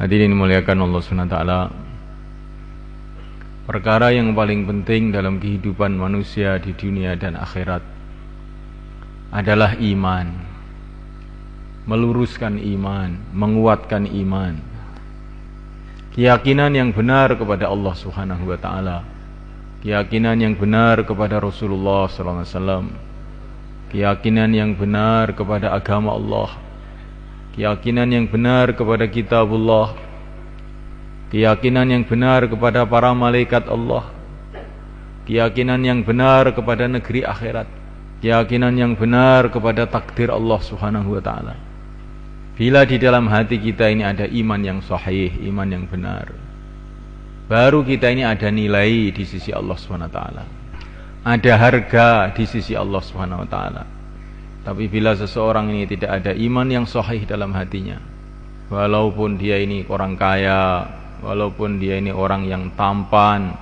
Hadirin dimuliakan Allah SWT, perkara yang paling penting dalam kehidupan manusia di dunia dan akhirat adalah iman. Meluruskan iman, menguatkan iman, keyakinan yang benar kepada Allah Subhanahu wa taala, keyakinan yang benar kepada Rasulullah sallallahu alaihi wasallam, keyakinan yang benar kepada agama Allah, keyakinan yang benar kepada kitabullah, keyakinan yang benar kepada para malaikat Allah, keyakinan yang benar kepada negeri akhirat, keyakinan yang benar kepada takdir Allah Subhanahu wa taala. Bila di dalam hati kita ini ada iman yang sahih, iman yang benar, baru kita ini ada nilai di sisi Allah Subhanahu wa taala, ada harga di sisi Allah Subhanahu wa taala. Tapi bila seseorang ini tidak ada iman yang sahih dalam hatinya, walaupun dia ini orang kaya, walaupun dia ini orang yang tampan,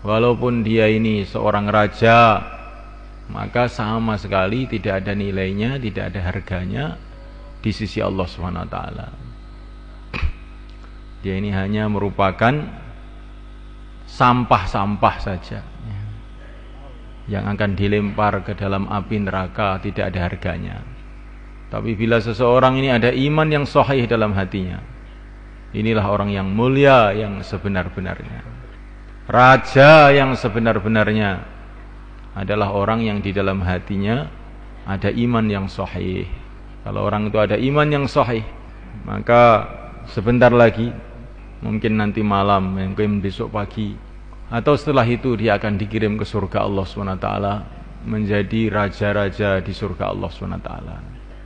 walaupun dia ini seorang raja, maka sama sekali tidak ada nilainya, tidak ada harganya di sisi Allah Subhanahu wa taala. Dia ini hanya merupakan sampah-sampah saja yang akan dilempar ke dalam api neraka, tidak ada harganya. Tapi bila seseorang ini ada iman yang sahih dalam hatinya, inilah orang yang mulia yang sebenar-benarnya. Raja yang sebenar-benarnya adalah orang yang di dalam hatinya ada iman yang sahih. Kalau orang itu ada iman yang sahih, maka sebentar lagi, mungkin nanti malam, mungkin besok pagi, atau setelah itu dia akan dikirim ke surga Allah SWT, menjadi raja-raja di surga Allah SWT.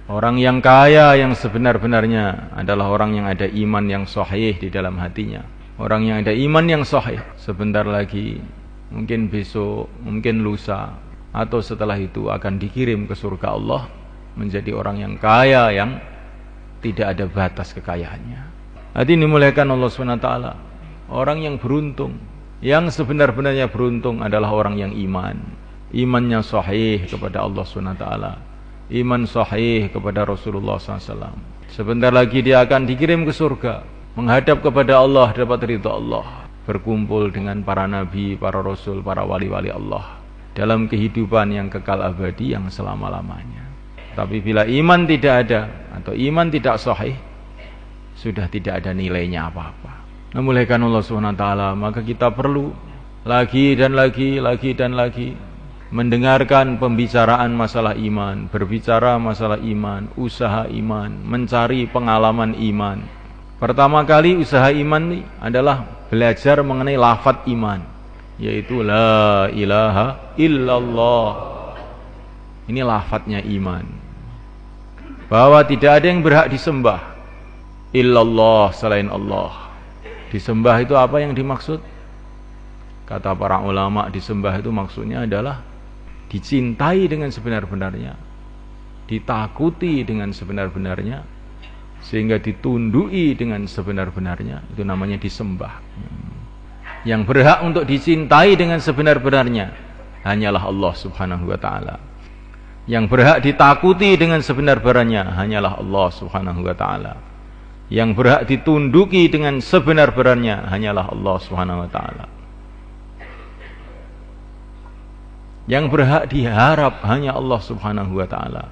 Orang yang kaya yang sebenar-benarnya adalah orang yang ada iman yang sahih di dalam hatinya. Orang yang ada iman yang sahih, sebentar lagi, mungkin besok, mungkin lusa, atau setelah itu akan dikirim ke surga Allah, menjadi orang yang kaya yang tidak ada batas kekayaannya. Hadirin dimuliakan Allah SWT, orang yang beruntung, yang sebenar-benarnya beruntung adalah orang yang imannya sahih kepada Allah SWT, iman sahih kepada Rasulullah SAW. Sebentar lagi dia akan dikirim ke surga, menghadap kepada Allah, dapat ridha Allah, berkumpul dengan para nabi, para rasul, para wali-wali Allah dalam kehidupan yang kekal abadi yang selama-lamanya. Tapi bila iman tidak ada atau iman tidak sahih, sudah tidak ada nilainya apa-apa. Memuliakan Allah SWT, maka kita perlu lagi dan lagi mendengarkan pembicaraan masalah iman, berbicara masalah iman, usaha iman, mencari pengalaman iman. Pertama kali usaha iman ini adalah belajar mengenai lafaz iman, yaitu la ilaha illallah. Ini lafaznya iman, bahwa tidak ada yang berhak disembah illallah, selain Allah. Disembah itu apa yang dimaksud? Kata para ulama, disembah itu maksudnya adalah dicintai dengan sebenar-benarnya, ditakuti dengan sebenar-benarnya, sehingga ditundui dengan sebenar-benarnya. Itu namanya disembah. Yang berhak untuk dicintai dengan sebenar-benarnya hanyalah Allah Subhanahu wa taala. Yang berhak ditakuti dengan sebenar-benarnya hanyalah Allah Subhanahu wa taala. Yang berhak ditunduki dengan sebenar-benarnya hanyalah Allah Subhanahu wa taala. Yang berhak diharap hanya Allah Subhanahu wa taala.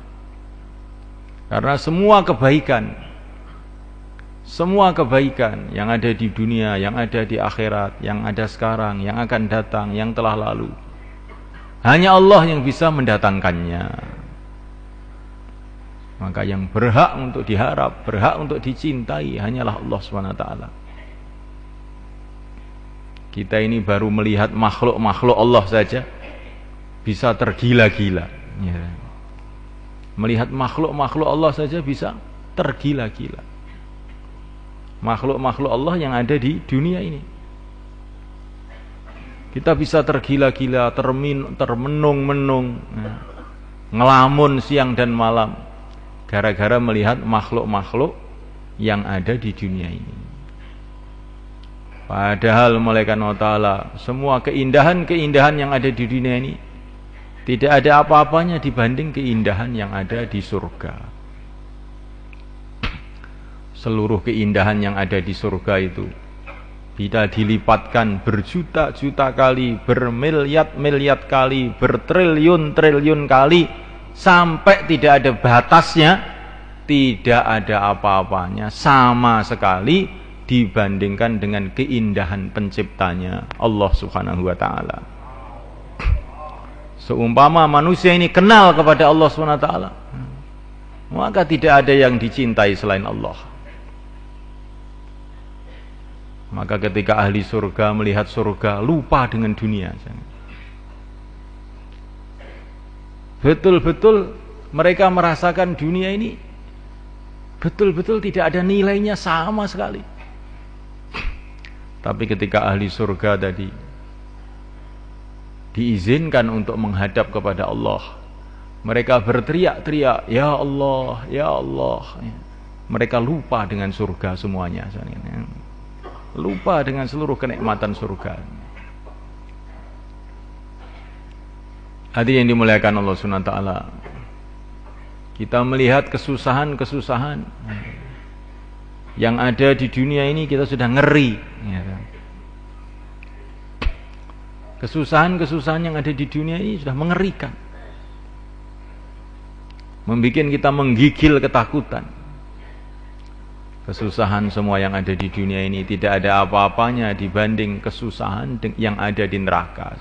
Karena semua kebaikan yang ada di dunia, yang ada di akhirat, yang ada sekarang, yang akan datang, yang telah lalu, hanya Allah yang bisa mendatangkannya. Maka yang berhak untuk diharap, berhak untuk dicintai hanyalah Allah SWT. Kita ini baru melihat makhluk-makhluk Allah saja bisa tergila-gila. Melihat makhluk-makhluk Allah saja bisa tergila-gila. Makhluk-makhluk Allah yang ada di dunia ini, kita bisa tergila-gila, termenung-menung, ngelamun siang dan malam, gara-gara melihat makhluk-makhluk yang ada di dunia ini. Padahal malaikat Allah, semua keindahan-keindahan yang ada di dunia ini tidak ada apa-apanya dibanding keindahan yang ada di surga. seluruh keindahan yang ada di surga itu bisa dilipatkan berjuta-juta kali, bermiliat-miliat kali, bertriliun-triliun kali, sampai tidak ada batasnya, tidak ada apa-apanya sama sekali dibandingkan dengan keindahan penciptanya Allah Subhanahu wa taala. Seumpama manusia ini kenal kepada Allah Subhanahu wa taala, maka tidak ada yang dicintai selain Allah. Maka ketika ahli surga melihat surga, lupa dengan dunia. Betul-betul mereka merasakan dunia ini betul-betul tidak ada nilainya sama sekali. Tapi ketika ahli surga tadi diizinkan untuk menghadap kepada Allah, mereka berteriak-teriak, "Ya Allah, ya Allah." Mereka lupa dengan surga semuanya. Lupa dengan seluruh kenikmatan surga. Hati yang dimuliakan Allah Subhanahu wa taala, kita melihat kesusahan-kesusahan yang ada di dunia ini, kita sudah ngeri. Kesusahan-kesusahan yang ada di dunia ini sudah mengerikan, membuat kita menggigil ketakutan. Kesusahan semua yang ada di dunia ini tidak ada apa-apanya dibanding kesusahan yang ada di neraka.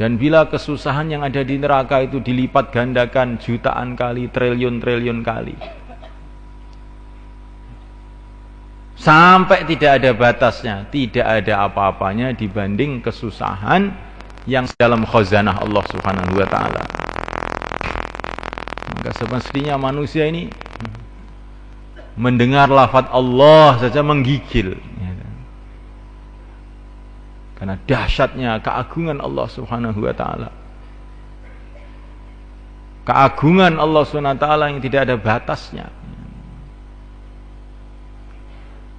Dan bila kesusahan yang ada di neraka itu dilipat gandakan jutaan kali, triliun-triliun kali, sampai tidak ada batasnya, tidak ada apa-apanya dibanding kesusahan yang dalam khazanah Allah Subhanahu wa taala. Maka semestinya manusia ini mendengar lafaz Allah saja menggigil, karena dahsyatnya keagungan Allah Subhanahu wa taala. Keagungan Allah Subhanahu wa taala yang tidak ada batasnya.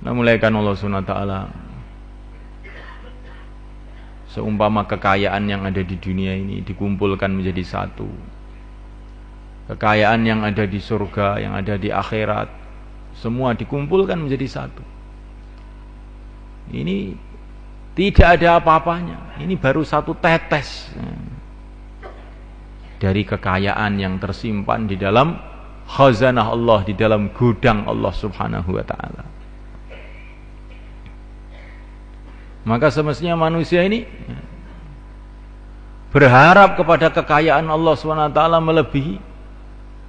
Namuliakan Allah Subhanahu wa taala, seumpama kekayaan yang ada di dunia ini dikumpulkan menjadi satu, kekayaan yang ada di surga, yang ada di akhirat, semua dikumpulkan menjadi satu. Ini tidak ada apa-apanya. Ini baru satu tetes dari kekayaan yang tersimpan di dalam khazanah Allah, di dalam gudang Allah Subhanahu wa taala. Maka semestinya manusia ini berharap kepada kekayaan Allah Subhanahu wa taala melebihi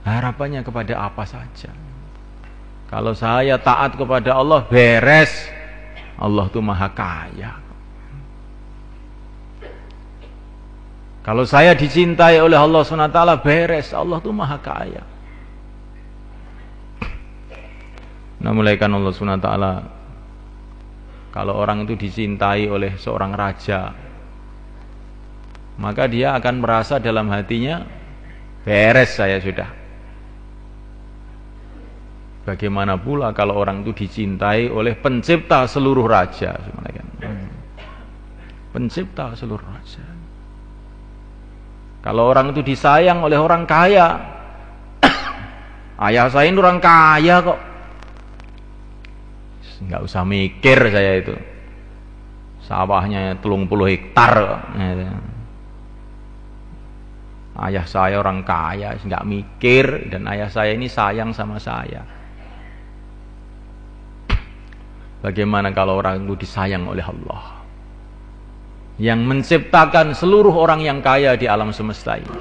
harapannya kepada apa saja. Kalau saya taat kepada Allah, beres. Allah itu maha kaya. Kalau saya dicintai oleh Allah SWT, beres. Allah itu maha kaya. Namuliakan Allah SWT, kalau orang itu dicintai oleh seorang raja, maka dia akan merasa dalam hatinya, beres saya sudah. Bagaimana pula kalau orang itu dicintai oleh pencipta seluruh raja, pencipta seluruh raja. Kalau orang itu disayang oleh orang kaya, ayah saya ini orang kaya kok, nggak usah mikir saya itu, sawahnya 30 hektar kok. Ayah saya orang kaya, nggak mikir, dan ayah saya ini sayang sama saya. Bagaimana kalau orang itu disayang oleh Allah yang menciptakan seluruh orang yang kaya di alam semesta ini?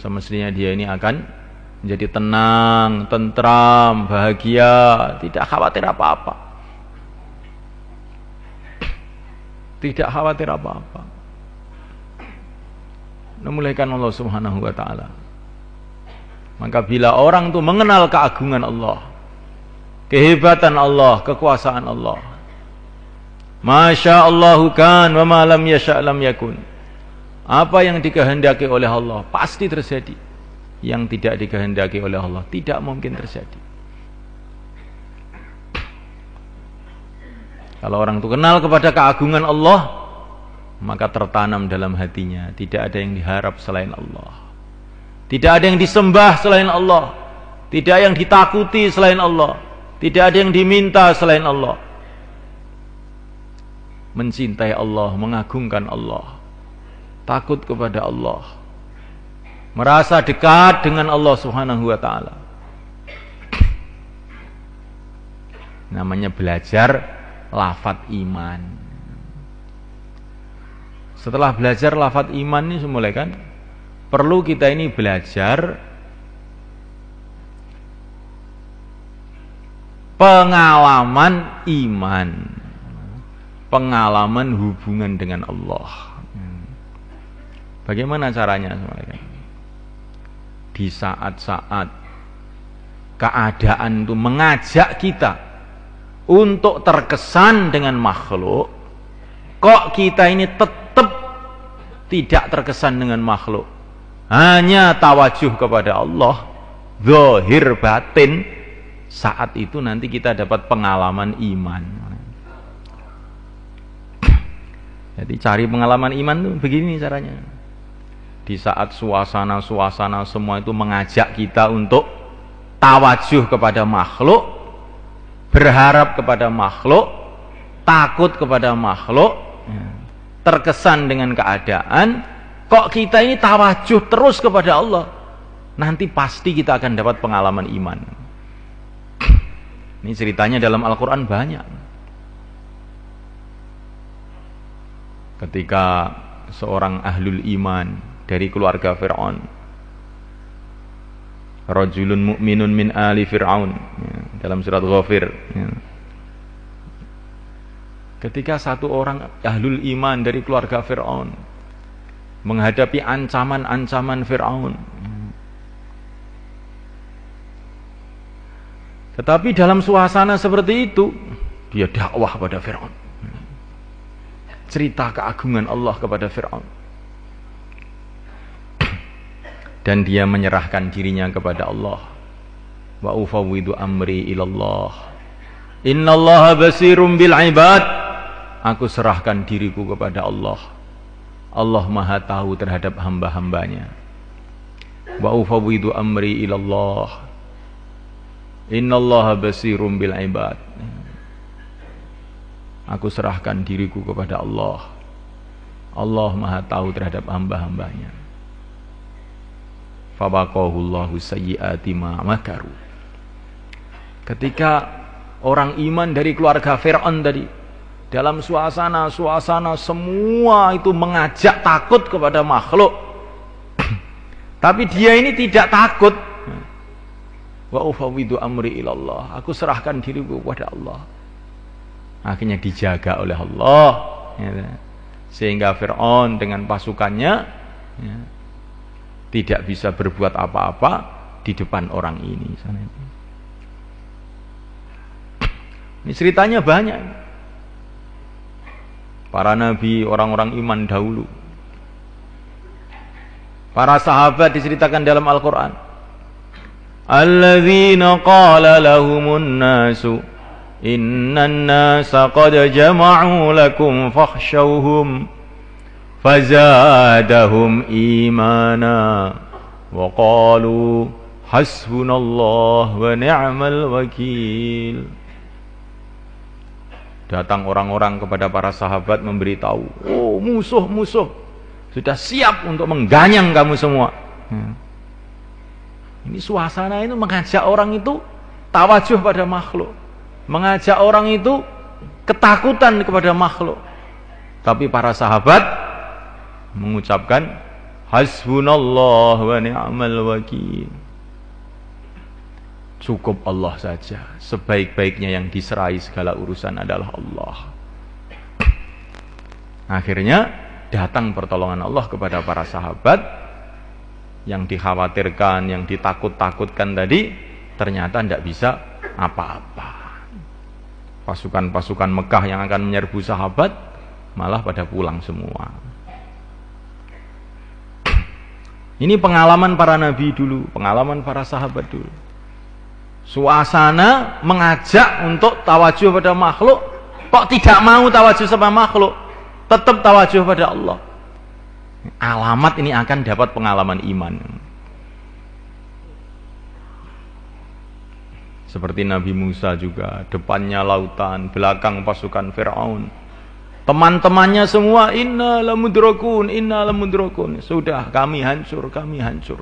Semestinya dia ini akan menjadi tenang, tentram, bahagia, tidak khawatir apa-apa. Tidak khawatir apa-apa. Namuliakan Allah Subhanahu wa taala. Maka bila orang itu mengenal keagungan Allah, kehebatan Allah, kekuasaan Allah, Masya Allahu kan wa ma lam yasha' lam yakun. Apa yang dikehendaki oleh Allah pasti terjadi. Yang tidak dikehendaki oleh Allah tidak mungkin terjadi. Kalau orang itu kenal kepada keagungan Allah, maka tertanam dalam hatinya tidak ada yang diharap selain Allah. Tidak ada yang disembah selain Allah. Tidak ada yang ditakuti selain Allah. Tidak ada yang diminta selain Allah. Mencintai Allah, mengagungkan Allah. Takut kepada Allah. Merasa dekat dengan Allah Subhanahu wa taala. Namanya belajar lafadz iman. Setelah belajar lafadz iman ini semula kan, perlu kita ini belajar pengalaman iman, pengalaman hubungan dengan Allah. Bagaimana caranya? Di saat-saat keadaan itu mengajak kita untuk terkesan dengan makhluk, kok kita ini tetap tidak terkesan dengan makhluk, hanya tawajuh kepada Allah, zahir batin, saat itu nanti kita dapat pengalaman iman. Jadi cari pengalaman iman itu begini caranya. Di saat suasana-suasana semua itu mengajak kita untuk tawajuh kepada makhluk, berharap kepada makhluk, takut kepada makhluk, terkesan dengan keadaan, kok kita ini tawajuh terus kepada Allah, nanti pasti kita akan dapat pengalaman iman. Ini ceritanya dalam Al-Quran banyak. Ketika seorang ahlul iman dari keluarga Fir'aun, rajulun mu'minun min ali Fir'aun, dalam surat Ghafir, ketika satu orang ahlul iman dari keluarga Fir'aun menghadapi ancaman-ancaman Fir'aun, tetapi dalam suasana seperti itu dia dakwah pada Fir'aun, cerita keagungan Allah kepada Fir'aun, dan dia menyerahkan dirinya kepada Allah. Wa ufawwidu amri ilallah, innallaha basirum bil ibad. Aku serahkan diriku kepada Allah. Allah Maha tahu terhadap hamba-hambanya. Wa ufawwidu amri ilallah, innallaha basirum bil ibad. Aku serahkan diriku kepada Allah. Allah Maha tahu terhadap hamba-hambanya. Fabaqahullahu sayyiati ma makaru. Ketika orang iman dari keluarga Fir'aun tadi, dalam suasana semua itu mengajak takut kepada makhluk, tapi dia ini tidak takut. Wa ufawwidu amri ilallah, aku serahkan diriku kepada Allah. Akhirnya dijaga oleh Allah, sehingga Fir'aun dengan pasukannya tidak bisa berbuat apa-apa di depan orang ini. Ini ceritanya banyak. Para nabi, orang-orang iman dahulu, para sahabat diceritakan dalam Al-Quran. Alladzina qala lahumun nasu innan nasa qad jama'u lakum fakhshawhum fazadahum imana wa qalu hasbunallah wa ni'mal wakil. Datang orang-orang kepada para sahabat memberitahu, oh musuh-musuh sudah siap untuk mengganyang kamu semua. Ini suasana itu mengajak orang itu tawajuh pada makhluk, mengajak orang itu ketakutan kepada makhluk. Tapi para sahabat mengucapkan hasbunallah wa ni'mal wakil. Cukup Allah saja, sebaik-baiknya yang diserai segala urusan adalah Allah. Akhirnya datang pertolongan Allah kepada para sahabat. Yang dikhawatirkan, yang ditakut-takutkan tadi ternyata tidak bisa apa-apa. Pasukan-pasukan Mekah yang akan menyerbu sahabat malah pada pulang semua. Ini pengalaman para nabi dulu, pengalaman para sahabat dulu. Suasana mengajak untuk tawajuh pada makhluk, kok tidak mau tawajuh sama makhluk, tetap tawajuh pada Allah. Alamat ini akan dapat pengalaman iman. Seperti Nabi Musa juga, depannya lautan, belakang pasukan Firaun. Teman-temannya semua inna lamudrakun, inna lamudrakun. Sudah kami hancur, kami hancur.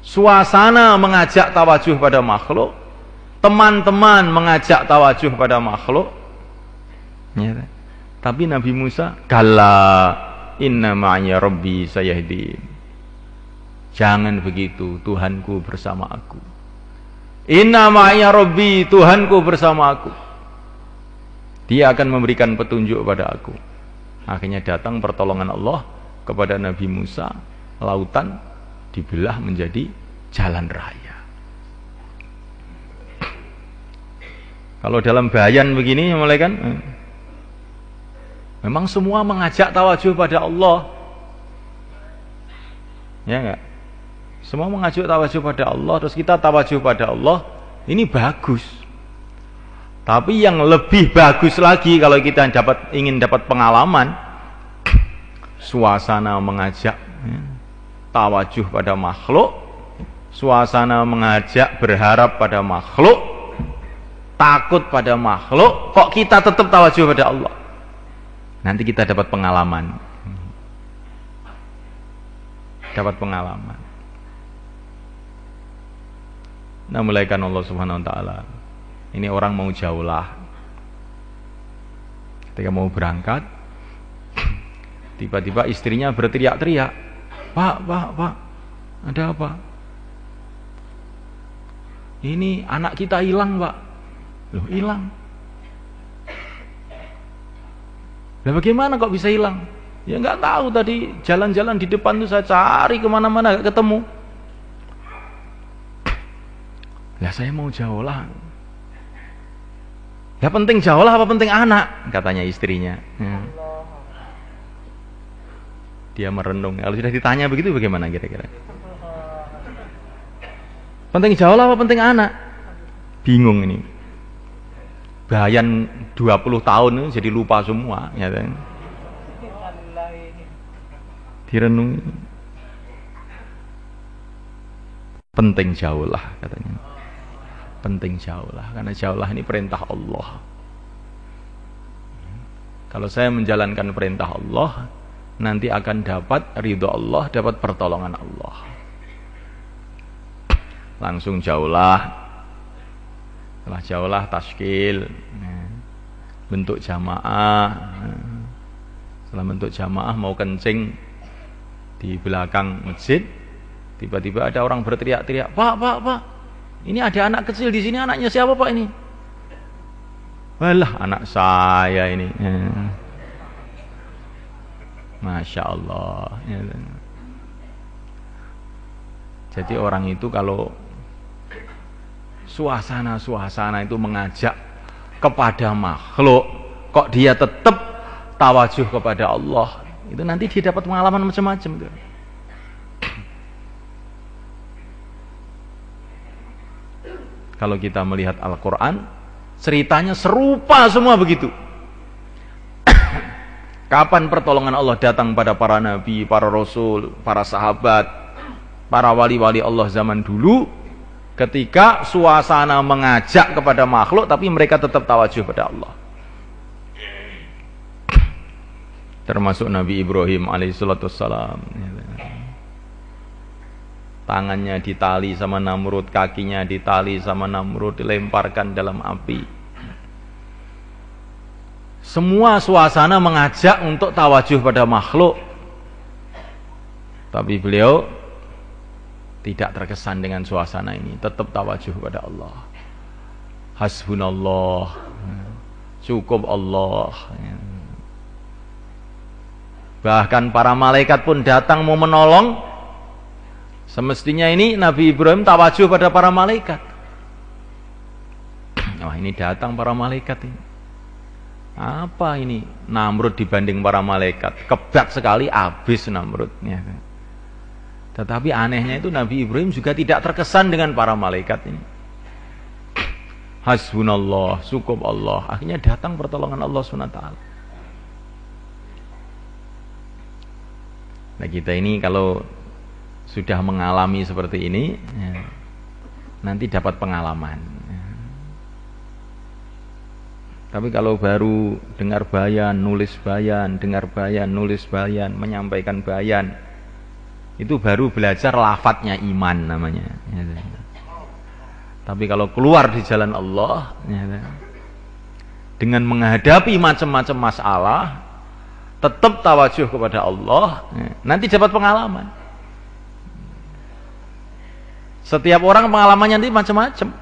Suasana mengajak tawajuh pada makhluk, teman-teman mengajak tawajuh pada makhluk. Ya, tapi Nabi Musa, kalla inna ma'ya rabbi sayahdin. Jangan begitu, Tuhanku bersama aku. Inna ma'ya rabbi, Tuhanku bersama aku. Dia akan memberikan petunjuk pada aku. Akhirnya datang pertolongan Allah kepada Nabi Musa. Lautan dibelah menjadi jalan raya. Kalau dalam bayan begini mulai kan, memang semua mengajak tawajuh pada Allah. Ya enggak? Semua mengajak tawajuh pada Allah, terus kita tawajuh pada Allah, ini bagus. Tapi yang lebih bagus lagi kalau kita ingin dapat pengalaman, suasana mengajak tawajuh pada makhluk, suasana mengajak berharap pada makhluk, takut pada makhluk, kok kita tetap tawajuh pada Allah. Nanti kita dapat pengalaman. Dapat pengalaman. Nah, mulaikan Allah Subhanahu wa taala. Ini orang mau jaulah. Ketika mau berangkat, tiba-tiba istrinya berteriak-teriak. Pak, ada apa? Ini anak kita hilang, Pak. Loh, hilang? Lah bagaimana kok bisa hilang? Ya nggak tahu, tadi jalan-jalan di depan tuh saya cari kemana-mana nggak ketemu. Lah saya mau jauh lah. Ya penting jauh lah apa penting anak? Katanya istrinya. Dia merenung. Kalau sudah ditanya begitu bagaimana kira-kira? Penting jauh lah apa penting anak? Bingung ini. Bayan 20 tahun jadi lupa semua. Ya kan? Direnungi. Penting jauh lah katanya. Penting jauhlah, karena jauhlah ini perintah Allah. Kalau saya menjalankan perintah Allah, nanti akan dapat ridho Allah, dapat pertolongan Allah. Langsung jauhlah. Setelah jauhlah taskil, bentuk jamaah. Setelah bentuk jamaah mau kencing di belakang masjid, tiba-tiba ada orang berteriak-teriak, Pak. Ini ada anak kecil di sini, anaknya siapa Pak ini? Walah, anak saya ini. Masya Allah. Jadi orang itu kalau suasana itu mengajak kepada makhluk, kok dia tetap tawajuh kepada Allah, itu nanti dia dapat pengalaman macam-macam. Kalau kita melihat Al-Quran, ceritanya serupa semua begitu. Kapan pertolongan Allah datang pada para nabi, para rasul, para sahabat, para wali-wali Allah zaman dulu, ketika suasana mengajak kepada makhluk, tapi mereka tetap tawajuh pada Allah. Termasuk Nabi Ibrahim alaihissalam. Tangannya ditali sama Namrud, kakinya ditali sama Namrud, dilemparkan dalam api. Semua suasana mengajak untuk tawajuh pada makhluk. Tapi beliau tidak terkesan dengan suasana ini, tetap tawajuh pada Allah. Hasbunallah, cukup Allah. Bahkan para malaikat pun datang mau menolong. Semestinya ini Nabi Ibrahim tawajuh pada para malaikat. Wah, ini datang para malaikat ini. Apa ini? Namrud dibanding para malaikat. Kebak sekali, habis Namrudnya. Tetapi anehnya itu Nabi Ibrahim juga tidak terkesan dengan para malaikat ini. Hasbunallah, cukup Allah. Akhirnya datang pertolongan Allah SWT. Nah, kita ini kalau sudah mengalami seperti ini, nanti dapat pengalaman. Tapi kalau baru dengar bayan, nulis bayan, dengar bayan, nulis bayan, menyampaikan bayan, itu baru belajar lafadznya iman namanya. Tapi kalau keluar di jalan Allah, dengan menghadapi macam-macam masalah, tetap tawajuh kepada Allah, nanti dapat pengalaman. Setiap orang pengalamannya nanti macam-macam,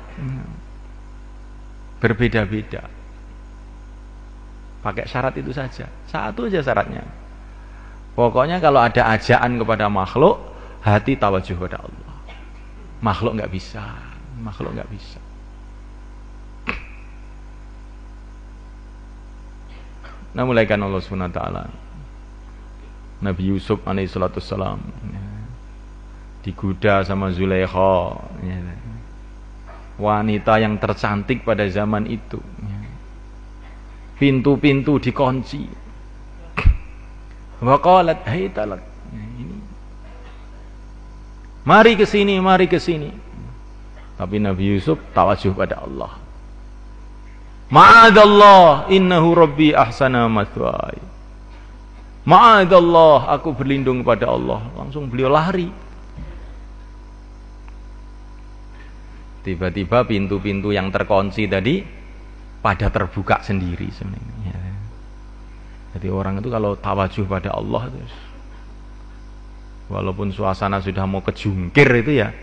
berbeda-beda. Pakai syarat itu saja, satu aja syaratnya. Pokoknya kalau ada ajaan kepada makhluk, hati tawajuh kepada Allah. Makhluk nggak bisa, makhluk nggak bisa. Nah, mulaikan Allah SWT Nabi Yusuf alaihissalam digoda sama Zulaikha, wanita yang tercantik pada zaman itu. Pintu-pintu dikunci. Wa qalat haytalak. Mari ke sini, mari ke sini. Tapi Nabi Yusuf tawajuh pada Allah. Ma'adallah innahu rabbi ahsana mathwaya. Ma'adallah, aku berlindung kepada Allah. Langsung beliau lari. Tiba-tiba pintu-pintu yang terkunci tadi pada terbuka sendiri sebenarnya. Jadi orang itu kalau tawajuh pada Allah itu, walaupun suasana sudah mau kejungkir itu ya,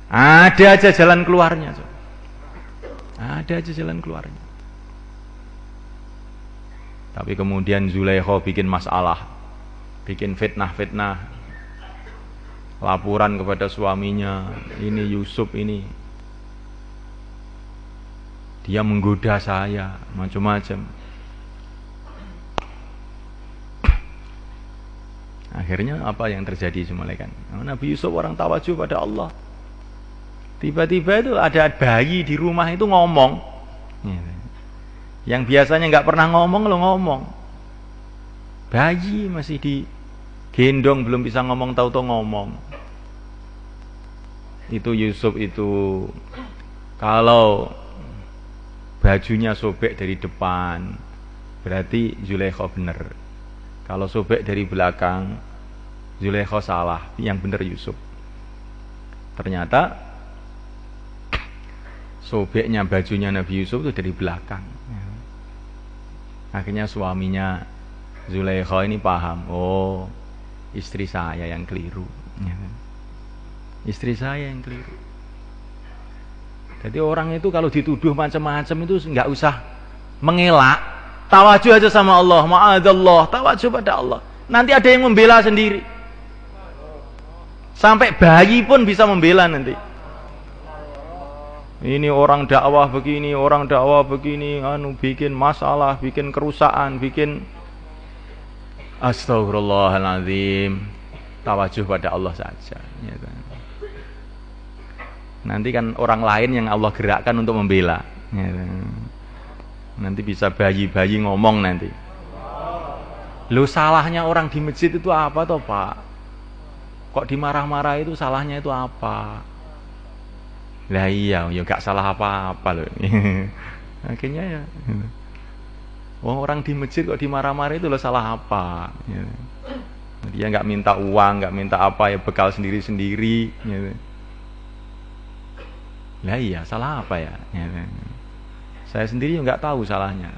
ada aja jalan keluarnya. Ada aja jalan keluarnya. Tapi kemudian Zulaikha bikin masalah, bikin fitnah-fitnah, laporan kepada suaminya, ini Yusuf ini dia menggoda saya, macam-macam. Akhirnya apa yang terjadi semalekan? Nabi Yusuf orang tawajuh pada Allah. Tiba-tiba itu ada bayi di rumah itu ngomong. Yang biasanya nggak pernah ngomong, lo ngomong. Bayi masih digendong, belum bisa ngomong, tahu-tahu ngomong. Itu Yusuf itu kalau bajunya sobek dari depan, berarti Zulaikha benar. Kalau sobek dari belakang, Zulaikha salah, yang benar Yusuf. Ternyata sobeknya bajunya Nabi Yusuf itu dari belakang. Akhirnya suaminya Zulaikha ini paham, oh istri saya yang keliru. Istri saya yang keliru. Jadi orang itu kalau dituduh macam-macam itu nggak usah mengelak, tawajuh aja sama Allah, ma'adallah, tawajuh pada Allah. Nanti ada yang membela sendiri. Sampai bayi pun bisa membela nanti. Ini orang dakwah begini, orang dakwah begini, bikin masalah, bikin kerusakan, bikin astagfirullahaladzim. Tawajuh pada Allah saja. Nanti kan orang lain yang Allah gerakkan untuk membela. Nanti bisa bayi-bayi ngomong nanti. Lu salahnya orang di masjid itu apa toh Pak? Kok dimarah-marah itu salahnya itu apa? Lah iya, ya gak salah apa-apa loh. Akhirnya ya. Orang di masjid kok dimarah-marah itu lo salah apa? Dia nggak minta uang, nggak minta apa ya, bekal sendiri-sendiri. Lah iya, salah apa ya? Saya sendiri nggak tahu salahnya.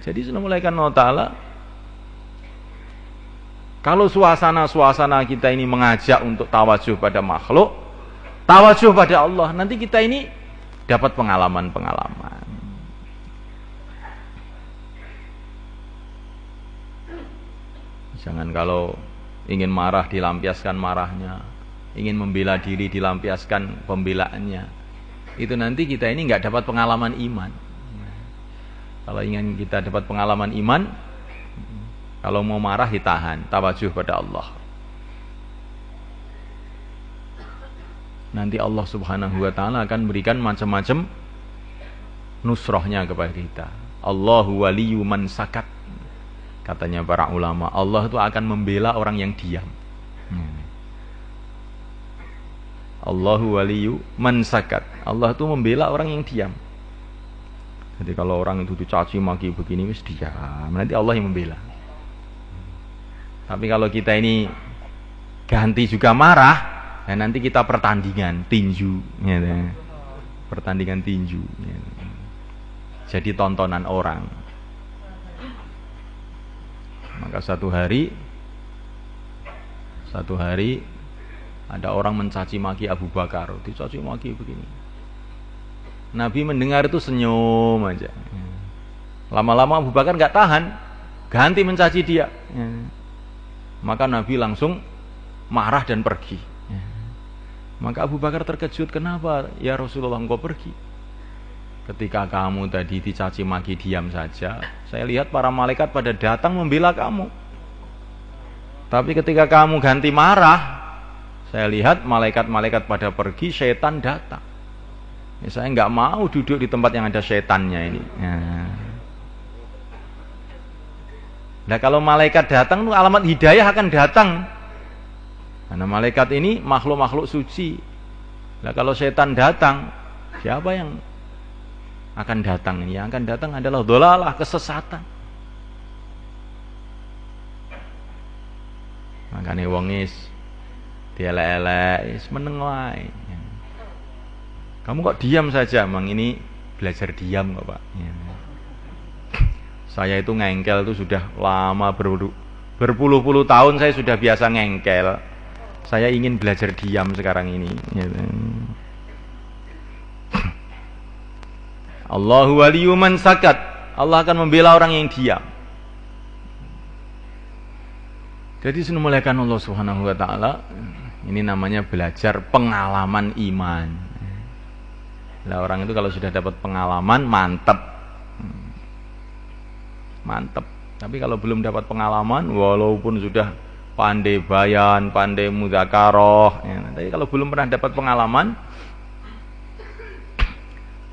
Jadi sudah mulaikan Allah Ta'ala, kalau suasana-suasana kita ini mengajak untuk tawajuh pada makhluk, tawajuh pada Allah, nanti kita ini dapat pengalaman-pengalaman. Jangan kalau ingin marah dilampiaskan marahnya, ingin membela diri dilampiaskan pembelaannya. Itu nanti kita ini nggak dapat pengalaman iman. Kalau ingin kita dapat pengalaman iman, kalau mau marah ditahan, tawajuh pada Allah. Nanti Allah Subhanahu wa Ta'ala akan berikan macam-macam nusrahnya kepada kita. Allahu waliyyu man sakat. Katanya para ulama, Allah itu akan membela orang yang diam. Allahu waliyu man sakat. Allah itu membela orang yang diam. Jadi kalau orang itu dicaci maki begini wis diam, nanti Allah yang membela. Tapi kalau kita ini ganti juga marah, ya nanti kita pertandingan tinju, ya, pertandingan tinju. Ya. Jadi tontonan orang. Maka satu hari ada orang mencaci maki Abu Bakar, dicaci maki begini. Nabi mendengar itu senyum aja. Lama-lama Abu Bakar nggak tahan, ganti mencaci dia. Maka Nabi langsung marah dan pergi. Maka Abu Bakar terkejut, kenapa ya Rasulullah engkau pergi? Ketika kamu tadi dicaci maki diam saja, saya lihat para malaikat pada datang membela kamu. Tapi ketika kamu ganti marah, saya lihat malaikat-malaikat pada pergi, syaitan datang. Ya, saya nggak mau duduk di tempat yang ada syaitannya ini. Nah kalau malaikat datang, alamat hidayah akan datang. Karena malaikat ini makhluk-makhluk suci. Nah kalau syaitan datang, siapa yang akan datang? Yang akan datang adalah dhalalah, kesesatan. Makanya wongis dielek-elek, meneng wae. Kamu kok diam saja? Mang ini belajar diam kok, Pak. Ya. Saya itu ngengkel itu sudah lama, berpuluh-puluh tahun saya sudah biasa ngengkel. Saya ingin belajar diam sekarang ini. Ya. Allahu waliyyu man sakat. Allah akan membela orang yang diam. Jadi memuliakan Allah Subhanahu wa taala, ini namanya belajar pengalaman iman. Nah, orang itu kalau sudah dapat pengalaman mantep. Mantep. Tapi kalau belum dapat pengalaman, walaupun sudah pandai bayan, pandai mudzakarah, ya, tapi kalau belum pernah dapat pengalaman,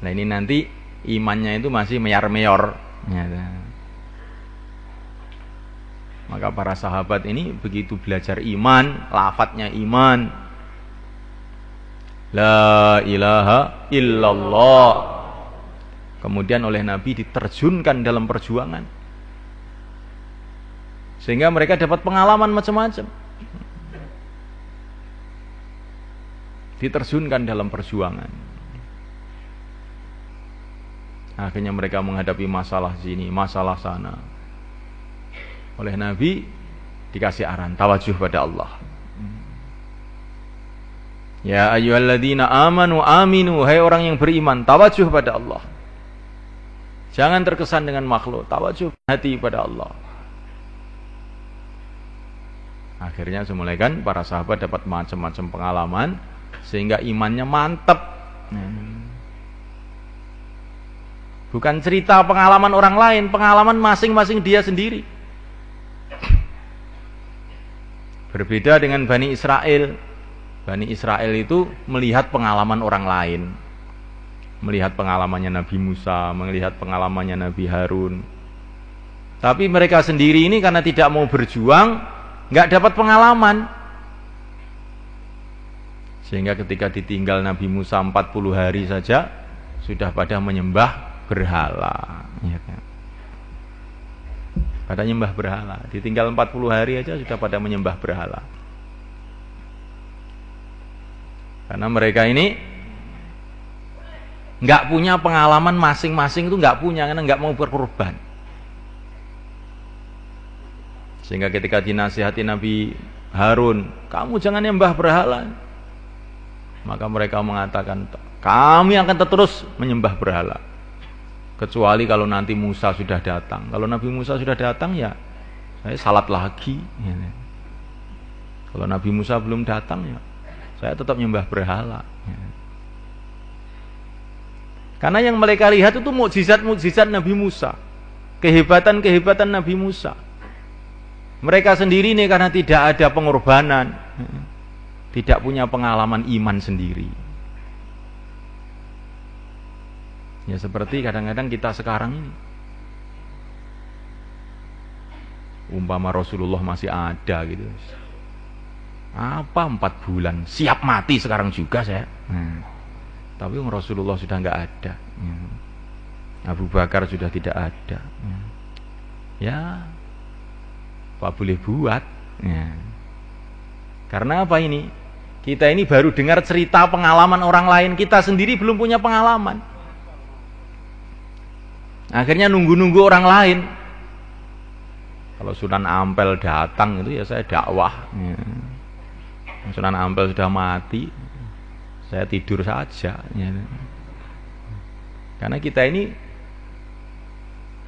nah ini nanti imannya itu masih meyar-meyor. Ya, maka para sahabat ini begitu belajar iman, lafadznya iman, la ilaha illallah, kemudian oleh Nabi diterjunkan dalam perjuangan, sehingga mereka dapat pengalaman macam-macam, diterjunkan dalam perjuangan. Akhirnya mereka menghadapi masalah sini, masalah sana. Oleh Nabi dikasih arahan tawajuh pada Allah. Ya ayyuhalladzina amanu aminu, hai orang yang beriman, tawajuh pada Allah. Jangan terkesan dengan makhluk, tawajuh hati pada Allah. Akhirnya semulaikan para sahabat dapat macam-macam pengalaman sehingga imannya mantap. Bukan cerita pengalaman orang lain, pengalaman masing-masing dia sendiri. Berbeda dengan Bani Israel. Bani Israel itu melihat pengalaman orang lain, melihat pengalamannya Nabi Musa, melihat pengalamannya Nabi Harun. Tapi mereka sendiri ini karena tidak mau berjuang, nggak dapat pengalaman. Sehingga ketika ditinggal Nabi Musa 40 hari saja, sudah pada menyembah berhala. Ya kan? Pada menyembah berhala, ditinggal 40 hari aja sudah pada menyembah berhala. Karena mereka ini nggak punya pengalaman masing-masing, itu nggak punya, karena nggak mau berkorban. Sehingga ketika dinasihati Nabi Harun, kamu jangan menyembah berhala, maka mereka mengatakan, kami akan terus menyembah berhala. Kecuali kalau nanti Musa sudah datang. Kalau Nabi Musa sudah datang, ya saya salat lagi. Kalau Nabi Musa belum datang, ya saya tetap menyembah berhala. Karena yang mereka lihat itu mukjizat-mukjizat Nabi Musa, kehebatan-kehebatan Nabi Musa. Mereka sendiri ini karena tidak ada pengorbanan, tidak punya pengalaman iman sendiri. Ya seperti kadang-kadang kita sekarang ini, umpama Rasulullah masih ada gitu, Apa 4 bulan? Siap mati sekarang juga saya. Tapi Rasulullah sudah nggak ada. Abu Bakar sudah tidak ada. Ya, apa boleh buat? Karena apa ini? Kita ini baru dengar cerita pengalaman orang lain, kita sendiri belum punya pengalaman. Akhirnya nunggu-nunggu orang lain. Kalau Sunan Ampel datang itu ya saya dakwah. Sunan Ampel sudah mati, saya tidur saja. Karena kita ini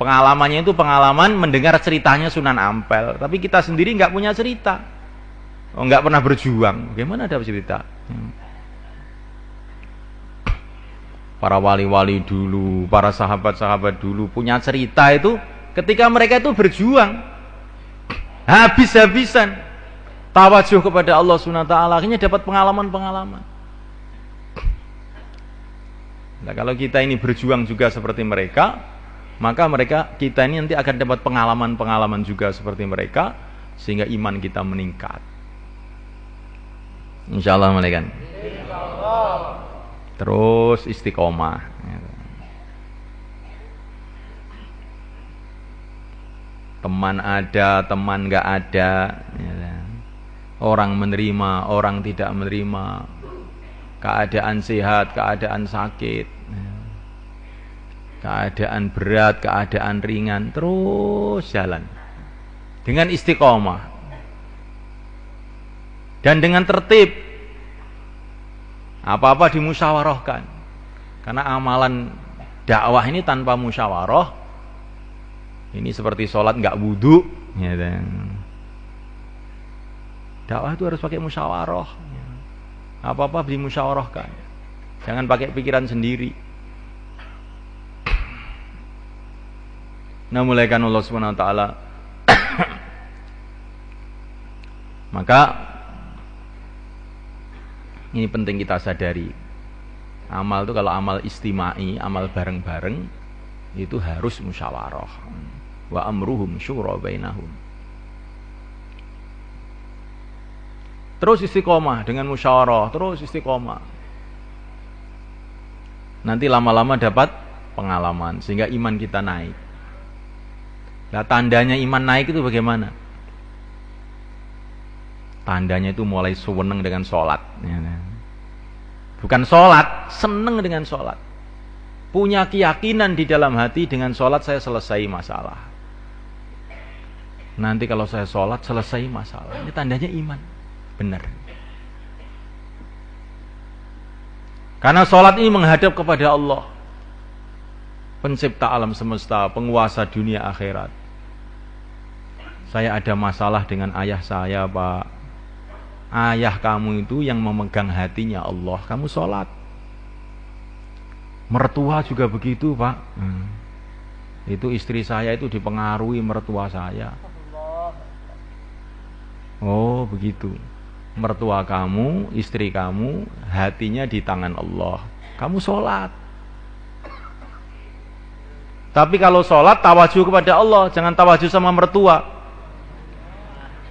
pengalamannya itu pengalaman mendengar ceritanya Sunan Ampel, tapi kita sendiri nggak punya cerita, nggak pernah berjuang. Bagaimana ada cerita? Para wali-wali dulu, para sahabat-sahabat dulu punya cerita itu ketika mereka itu berjuang habis-habisan, tawajuh kepada Allah Subhanahu wa taala, akhirnya dapat pengalaman-pengalaman. Nah, kalau kita ini berjuang juga seperti mereka, maka kita ini nanti akan dapat pengalaman-pengalaman juga seperti mereka, sehingga iman kita meningkat. Insyaallah malaikat. Insyaallah. Terus istiqomah. Teman ada, teman nggak ada. Orang menerima, orang tidak menerima. Keadaan sehat, keadaan sakit. Keadaan berat, keadaan ringan. Terus jalan. Dengan istiqomah. Dan dengan tertib. Apa-apa dimusyawarahkan. Karena amalan dakwah ini tanpa musyawarah, ini seperti sholat nggak wudu. Dakwah itu harus pakai musyawarah. Apa-apa dimusyawarahkan. Jangan pakai pikiran sendiri. Nah, mulaikan Allah Subhanahu wa taala. Maka ini penting kita sadari. Amal itu kalau amal istimai, amal bareng-bareng, itu harus musyawarah. Wa amruhum syura bainahum. Terus istiqomah dengan musyawarah, terus istiqomah. Nanti lama-lama dapat pengalaman sehingga iman kita naik. Nah, tandanya iman naik itu bagaimana? Tandanya itu mulai seneng dengan sholat. Bukan sholat, seneng dengan sholat. Punya keyakinan di dalam hati, dengan sholat saya selesai masalah. Nanti kalau saya sholat selesai masalah. Ini tandanya iman. Benar. Karena sholat ini menghadap kepada Allah, pencipta alam semesta, penguasa dunia akhirat. Saya ada masalah dengan ayah saya, Pak. Ayah kamu itu yang memegang hatinya Allah, kamu sholat. Mertua juga begitu, Pak. Itu istri saya itu dipengaruhi mertua saya. Oh begitu. Mertua kamu, istri kamu, hatinya di tangan Allah, kamu sholat. Tapi kalau sholat tawajuh kepada Allah, jangan tawajuh sama mertua.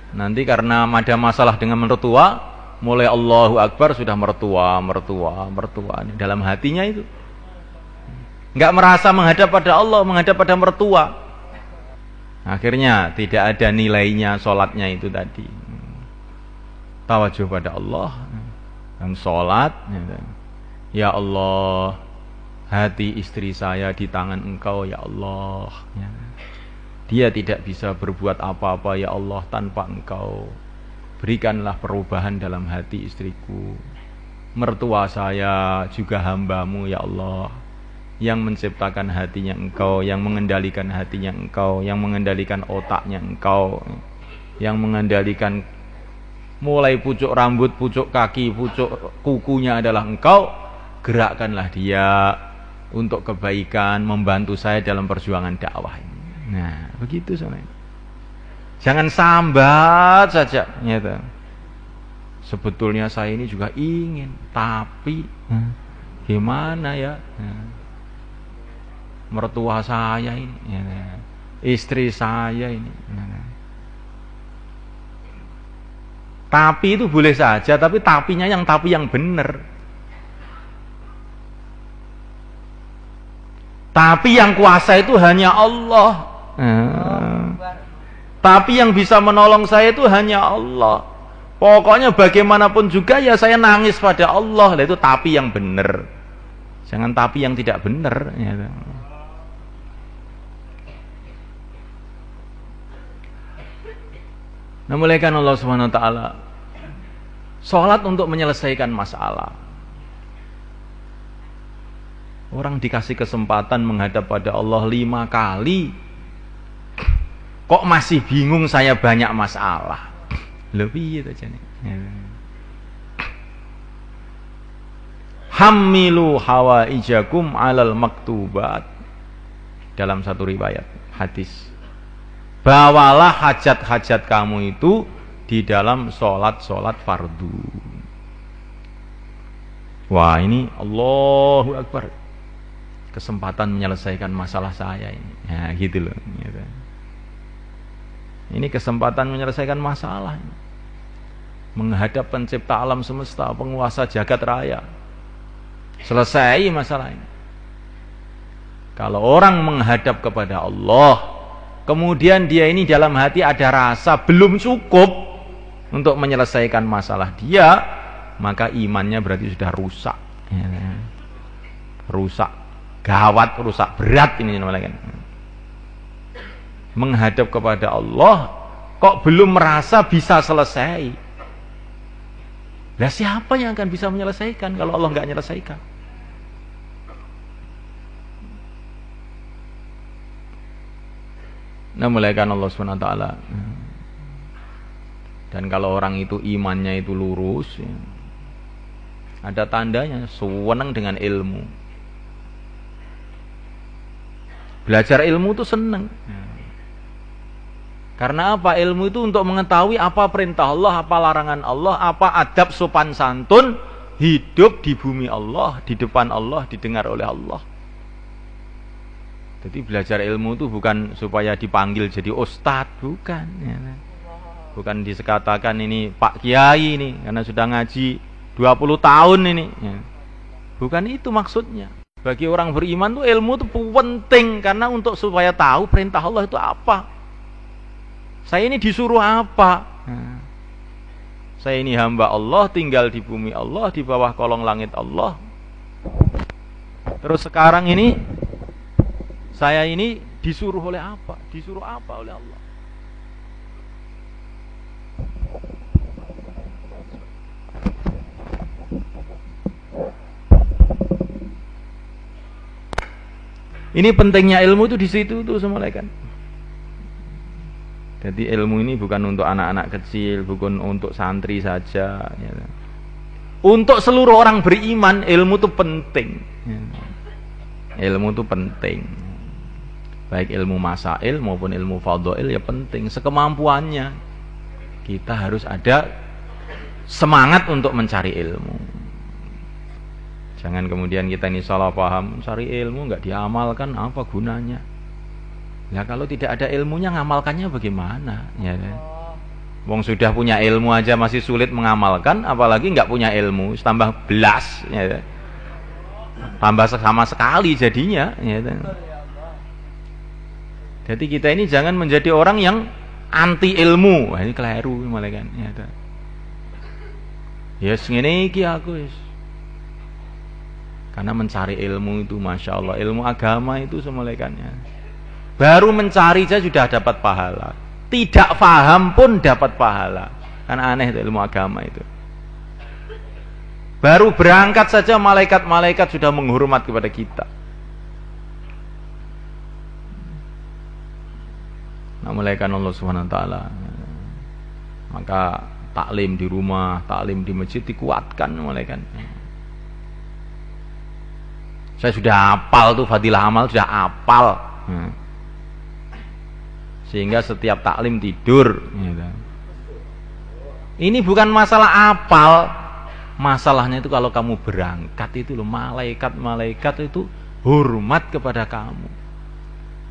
Nanti karena ada masalah dengan mertua, mulai Allahu Akbar sudah mertua. Dalam hatinya itu nggak merasa menghadap pada Allah, menghadap pada mertua. Akhirnya tidak ada nilainya sholatnya itu tadi. Tawajuh pada Allah dan sholat. Ya Allah, hati istri saya di tangan Engkau ya Allah. Dia tidak bisa berbuat apa-apa ya Allah tanpa Engkau. Berikanlah perubahan dalam hati istriku. Mertua saya juga hamba-Mu ya Allah, yang menciptakan hatinya Engkau, yang mengendalikan hatinya Engkau, yang mengendalikan otaknya Engkau, yang mengendalikan mulai pucuk rambut, pucuk kaki, pucuk kukunya adalah Engkau. Gerakkanlah dia untuk kebaikan, membantu saya dalam perjuangan dakwah ini. Nah, begitu soalnya. Jangan sambat saja, gitu. Sebetulnya saya ini juga ingin, tapi gimana ya? Mertua saya ini, istri saya ini. Tapi itu boleh saja, tapi tapinya yang tapi yang benar. Tapi yang kuasa itu hanya Allah. Tapi yang bisa menolong saya itu hanya Allah. Pokoknya bagaimanapun juga ya saya nangis pada Allah. Lah itu tapi yang benar. Jangan tapi yang tidak benar. Ya. Nah, mulaikan Allah Subhanahu wa taala salat untuk menyelesaikan masalah. Orang dikasih kesempatan menghadap pada Allah 5 kali, kok masih bingung saya banyak masalah. Lebih itu jane. Hamilu hawaijakum alal maktubat. Dalam satu riwayat hadis. Bawalah hajat-hajat kamu itu di dalam sholat-sholat fardu. Wah, ini Allahu Akbar. Kesempatan menyelesaikan masalah saya ini. Ya, gitu loh. Gitu. Ini kesempatan menyelesaikan masalah. Menghadap pencipta alam semesta, penguasa jagat raya. Selesai masalah ini. Kalau orang menghadap kepada Allah, kemudian dia ini dalam hati ada rasa belum cukup untuk menyelesaikan masalah dia, maka imannya berarti sudah rusak. Rusak, gawat, rusak berat ini namanya. Menghadap kepada Allah kok belum merasa bisa selesai. Lah siapa yang akan bisa menyelesaikan kalau Allah nggak menyelesaikan? Nah, mulaikan Allah SWT. Dan kalau orang itu imannya itu lurus, ya, ada tandanya senang dengan ilmu. Belajar ilmu itu senang. Karena apa? Ilmu itu untuk mengetahui apa perintah Allah, apa larangan Allah, apa adab sopan santun hidup di bumi Allah, di depan Allah, didengar oleh Allah. Jadi belajar ilmu itu bukan supaya dipanggil jadi ustadz, bukan. Ya. Bukan disekatakan ini Pak Kiai ini karena sudah ngaji 20 tahun ini. Ya. Bukan itu maksudnya. Bagi orang beriman tuh ilmu itu penting karena untuk supaya tahu perintah Allah itu apa. Saya ini disuruh apa? Ya. Saya ini hamba Allah, tinggal di bumi Allah, di bawah kolong langit Allah. Terus sekarang ini saya ini disuruh oleh apa? Disuruh apa oleh Allah? Ini pentingnya ilmu itu di situ tuh semuanya kan. Jadi ilmu ini bukan untuk anak-anak kecil, bukan untuk santri saja. Ya. Untuk seluruh orang beriman ilmu itu penting. Ya. Ilmu itu penting. Baik ilmu masail maupun ilmu fadhail ya penting. Sekemampuannya kita harus ada semangat untuk mencari ilmu. Jangan kemudian kita ini salah paham, cari ilmu nggak diamalkan, apa gunanya? Ya kalau tidak ada ilmunya ngamalkannya bagaimana? Ya kan? Wong sudah punya ilmu aja masih sulit mengamalkan, apalagi nggak punya ilmu, tambah belas, ya kan? Tambah sama sekali jadinya. Ya kan? Jadi kita ini jangan menjadi orang yang anti ilmu. Wah, ini keliru malah kan. Ya ngene iki aku wis. Karena mencari ilmu itu Masya Allah, ilmu agama itu semulaikannya. Baru mencari saja sudah dapat pahala. Tidak paham pun dapat pahala. Kan aneh itu ilmu agama itu. Baru berangkat saja malaikat-malaikat sudah menghormat kepada kita. Nah, mulaikan Allah Subhanahu wa taala. Maka taklim di rumah, taklim di masjid dikuatkan mulaikan. Saya sudah hafal tuh fadilah amal, sudah hafal. Sehingga setiap taklim tidur gitu. Ini bukan masalah hafal. Masalahnya itu kalau kamu berangkat itu loh, malaikat itu hormat kepada kamu.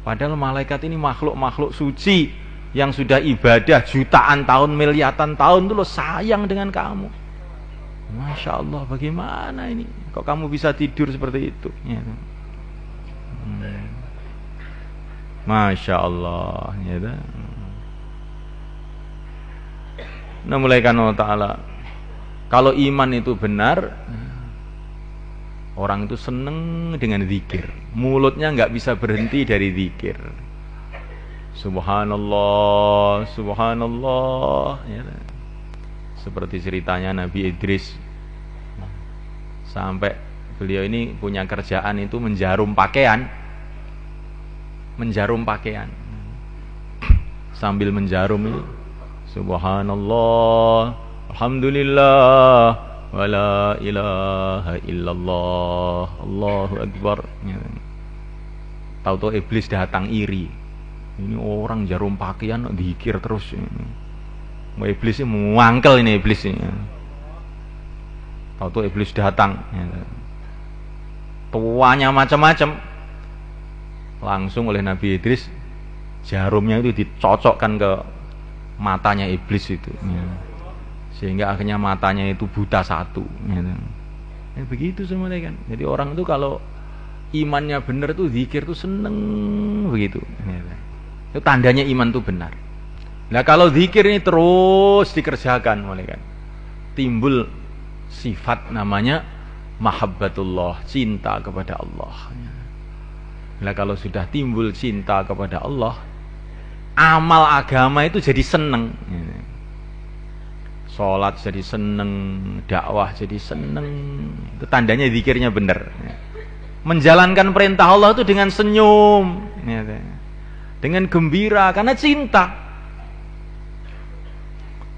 Padahal malaikat ini makhluk-makhluk suci, yang sudah ibadah jutaan tahun, miliaran tahun itu loh sayang dengan kamu. Masya Allah, bagaimana ini? Kok kamu bisa tidur seperti itu? Ya. Masya Allah. Ya. Nah, mulai karena Allah Ta'ala, kalau iman itu benar, orang itu seneng dengan zikir. Mulutnya nggak bisa berhenti dari zikir. Subhanallah, Subhanallah. Ya. Seperti ceritanya Nabi Idris, sampai beliau ini punya kerjaan itu menjarum pakaian. Sambil menjarum itu, Subhanallah, Alhamdulillah, wala ilaha illallah, Allahu Akbar. Tahu-tahu iblis datang iri. Ini orang jarum pakaian zikir terus. Iblis ini muangkel ini iblis ini. Tahu-tahu iblis datang. Tuanya macam-macam. Langsung oleh Nabi Idris jarumnya itu dicocokkan ke matanya iblis itu. Sehingga akhirnya matanya itu buta satu. Begitu semuanya kan. Jadi orang itu kalau imannya benar tuh zikir tuh seneng begitu. Itu tandanya iman tuh benar. Nah kalau zikir ini terus dikerjakan mulai kan, timbul sifat namanya mahabbatullah, cinta kepada Allah. Nah kalau sudah timbul cinta kepada Allah, amal agama itu jadi seneng. Sholat jadi seneng, dakwah jadi seneng. Itu tandanya zikirnya benar. Menjalankan perintah Allah itu dengan senyum, dengan gembira karena cinta.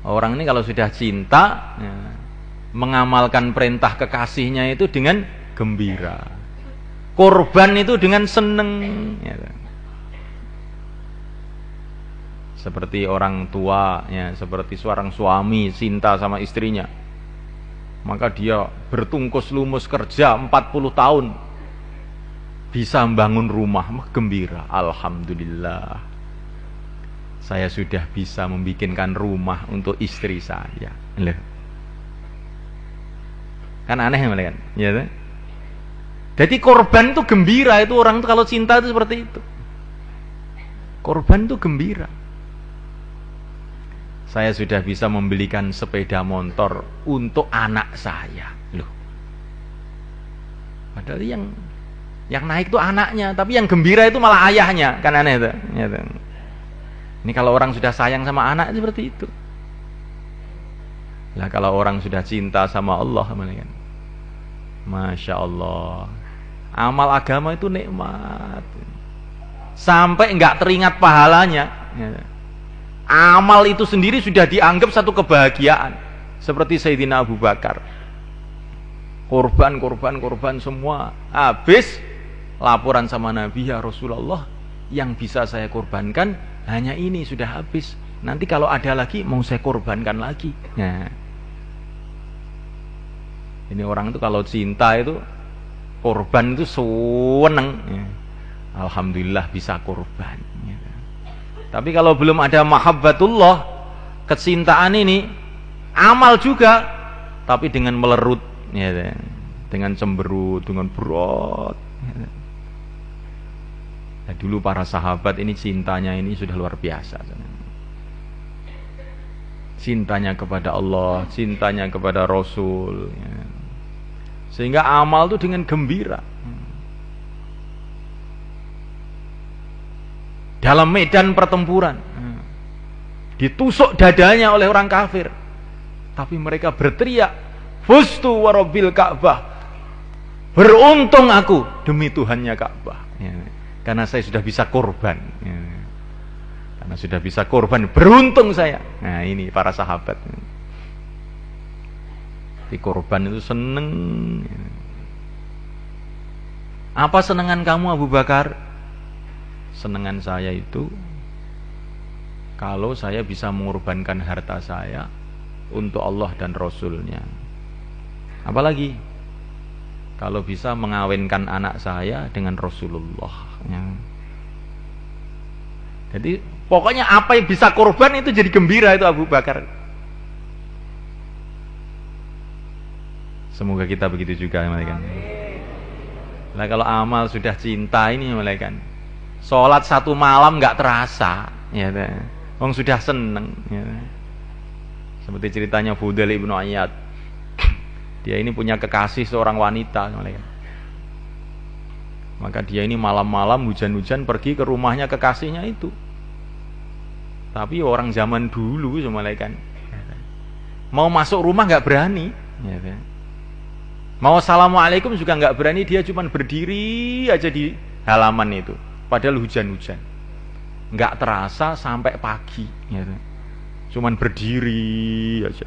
Orang ini kalau sudah cinta, mengamalkan perintah kekasihnya itu dengan gembira. Korban itu dengan seneng. Seperti orang tua, seperti seorang suami cinta sama istrinya, maka dia bertungkus lumus kerja 40 tahun, bisa membangun rumah, gembira. Alhamdulillah, saya sudah bisa membikinkan rumah untuk istri saya. Kan aneh kan? Ya, jadi korban itu gembira, itu orang itu kalau cinta itu seperti itu. Korban itu gembira. Saya sudah bisa membelikan sepeda motor untuk anak saya. Loh. Padahal yang naik itu anaknya, tapi yang gembira itu malah ayahnya. Kan aneh itu. Ya, ini kalau orang sudah sayang sama anak seperti itu. Lah kalau orang sudah cinta sama Allah, Masya Allah, amal agama itu nikmat. Sampai enggak teringat pahalanya. Amal itu sendiri sudah dianggap satu kebahagiaan. Seperti Sayyidina Abu Bakar. Korban semua. Habis laporan sama Nabi, ya Rasulullah, yang bisa saya korbankan hanya ini, sudah habis. Nanti kalau ada lagi mau saya korbankan lagi. Nah, ini orang itu kalau cinta itu korban itu seneng. Alhamdulillah bisa korban. Tapi kalau belum ada mahabbatullah, kecintaan ini, amal juga, tapi dengan melerut, dengan cemberut, dengan berat. Nah, dulu para sahabat ini cintanya ini sudah luar biasa. Cintanya kepada Allah, cintanya kepada Rasul. Sehingga amal itu dengan gembira. Dalam medan pertempuran, ditusuk dadanya oleh orang kafir, tapi mereka berteriak, fustu warabbil Ka'bah, beruntung aku demi Tuhannya Ka'bah. Karena saya sudah bisa korban. Karena sudah bisa korban, beruntung saya. Nah ini para sahabat. Di korban itu seneng. Apa senengan kamu Abu Bakar? Senengan saya itu kalau saya bisa mengorbankan harta saya untuk Allah dan Rasulnya. Apalagi kalau bisa mengawinkan anak saya dengan Rasulullah. Jadi Pokoknya apa yang bisa korban itu jadi gembira itu Abu Bakar. Semoga kita begitu juga malaikat. Nah kalau amal sudah cinta ini malaikat, sholat satu malam nggak terasa, ya, orang sudah seneng. Ya. Seperti ceritanya Fudail ibnu Iyad, dia ini punya kekasih seorang wanita, malaikat. Maka dia ini malam-malam hujan-hujan pergi ke rumahnya kekasihnya itu. Tapi orang zaman dulu, malaikat, mau masuk rumah nggak berani. Ya. Mau assalamualaikum juga nggak berani, dia cuma berdiri aja di halaman itu. Padahal hujan-hujan, nggak terasa sampai pagi. Ya. Cuman berdiri aja.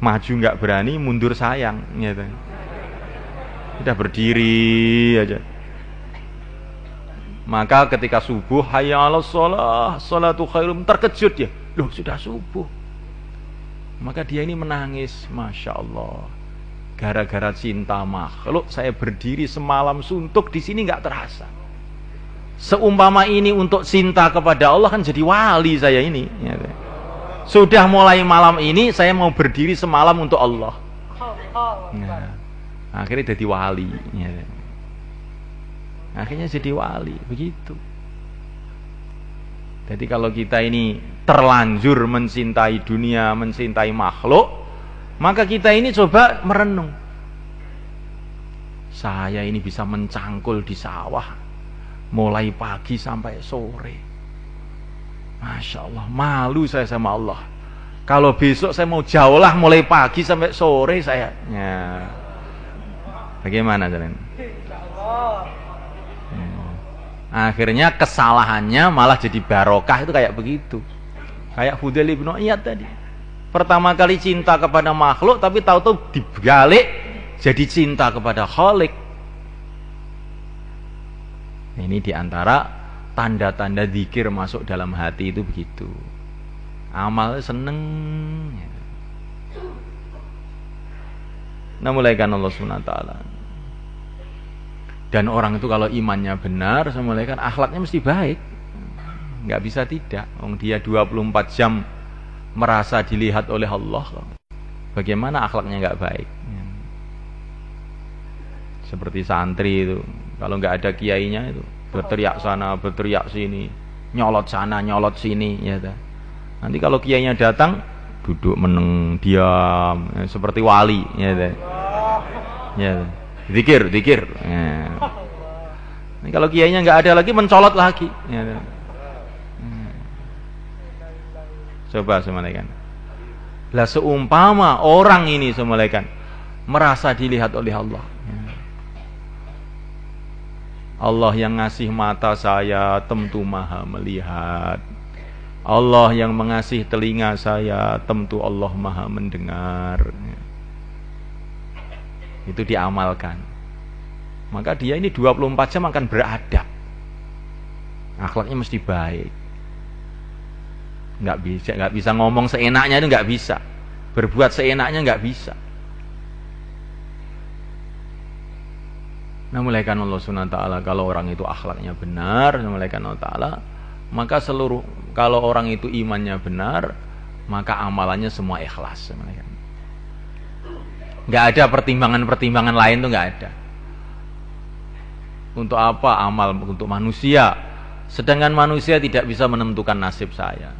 Maju nggak berani, mundur sayang. Ya. Udah berdiri aja. Maka ketika subuh, hayya 'alas shalah, sholatu khairum, terkejut ya. Loh sudah subuh. Maka dia ini menangis, Masya Allah. Gara-gara cinta makhluk, saya berdiri semalam suntuk di sini nggak terasa. Seumpama ini untuk cinta kepada Allah kan jadi wali saya ini. Sudah mulai malam ini saya mau berdiri semalam untuk Allah. Nah, akhirnya jadi wali. Akhirnya jadi wali, begitu. Jadi kalau kita ini terlanjur mencintai dunia, mencintai makhluk, maka kita ini coba merenung. Saya ini bisa mencangkul di sawah mulai pagi sampai sore. Masya Allah, malu saya sama Allah. Kalau besok saya mau jauh lah mulai pagi sampai sore saya. Ya. Bagaimana jalan? Akhirnya kesalahannya malah jadi barokah, itu kayak begitu. Kayak Fudail ibnu Iyad tadi. Pertama kali cinta kepada makhluk, tapi tahu-tahu dibalik jadi cinta kepada Khalik. Ini diantara tanda-tanda zikir masuk dalam hati itu begitu. Amal seneng. Nah mulaikan Allah SWT. Dan orang itu kalau imannya benar, semulaikan akhlaknya mesti baik. Nggak bisa tidak. Dia 24 jam merasa dilihat oleh Allah. Bagaimana akhlaknya nggak baik? Seperti santri itu, kalau nggak ada kiainya itu berteriak sana, berteriak sini, nyolot sana, nyolot sini. Ya, nanti kalau kiainya datang, duduk meneng, diam, seperti wali. Ya, ya. Zikir. Ya. Ini kalau kiainya nggak ada lagi, mencolot lagi. Ya. Coba semalekan. Lah seumpama orang ini semalekan merasa dilihat oleh Allah. Ya. Allah yang ngasih mata saya tentu maha melihat. Allah yang mengasih telinga saya tentu Allah maha mendengar. Ya. Itu diamalkan, maka dia ini 24 jam akan beradab, akhlaknya mesti baik. Nggak bisa ngomong seenaknya, itu nggak bisa, berbuat seenaknya nggak bisa. Nah mulaikan Allah SWT, kalau orang itu akhlaknya benar, mulaikan Allah Ta'ala, maka kalau orang itu imannya benar, maka amalannya semua ikhlas. Nggak ada pertimbangan-pertimbangan lain, tuh nggak ada. Untuk apa amal? Untuk manusia. Sedangkan manusia tidak bisa menentukan nasib saya.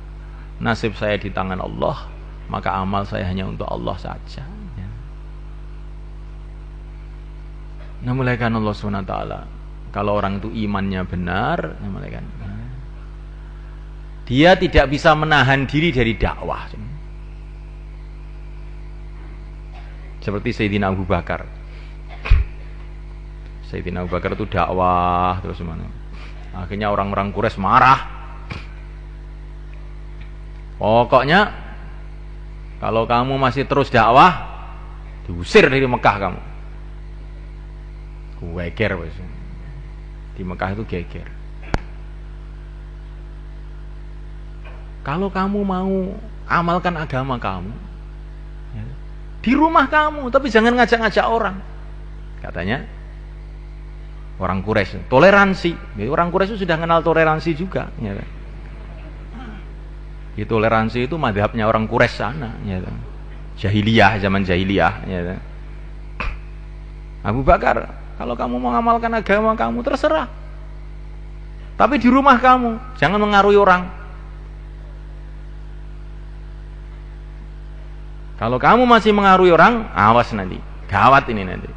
Nasib saya di tangan Allah, maka amal saya hanya untuk Allah saja. Ya. Nah mulaikan Allah SWT, kalau orang itu imannya benar, mulaikan, dia tidak bisa menahan diri dari dakwah. Seperti Sayyidina Abu Bakar. Sayyidina Abu Bakar itu dakwah terus mana? Akhirnya orang-orang Quraisy marah. Pokoknya kalau kamu masih terus dakwah, diusir dari Mekah kamu. Geger wis. Di Mekah itu geger. Kalau kamu mau amalkan agama kamu, di rumah kamu, tapi jangan ngajak-ngajak orang. Katanya, Orang Quraisy, toleransi. Jadi orang Quraisy itu sudah kenal toleransi juga, ya kan? Toleransi itu madhabnya orang Quraisy sana, ya kan? Jahiliyah, zaman jahiliyah, ya kan? Abu Bakar, kalau kamu mau mengamalkan agama kamu terserah. Tapi di rumah kamu, jangan mengaruhi orang. Kalau kamu masih mengaruhi orang, awas nanti. Gawat ini nanti.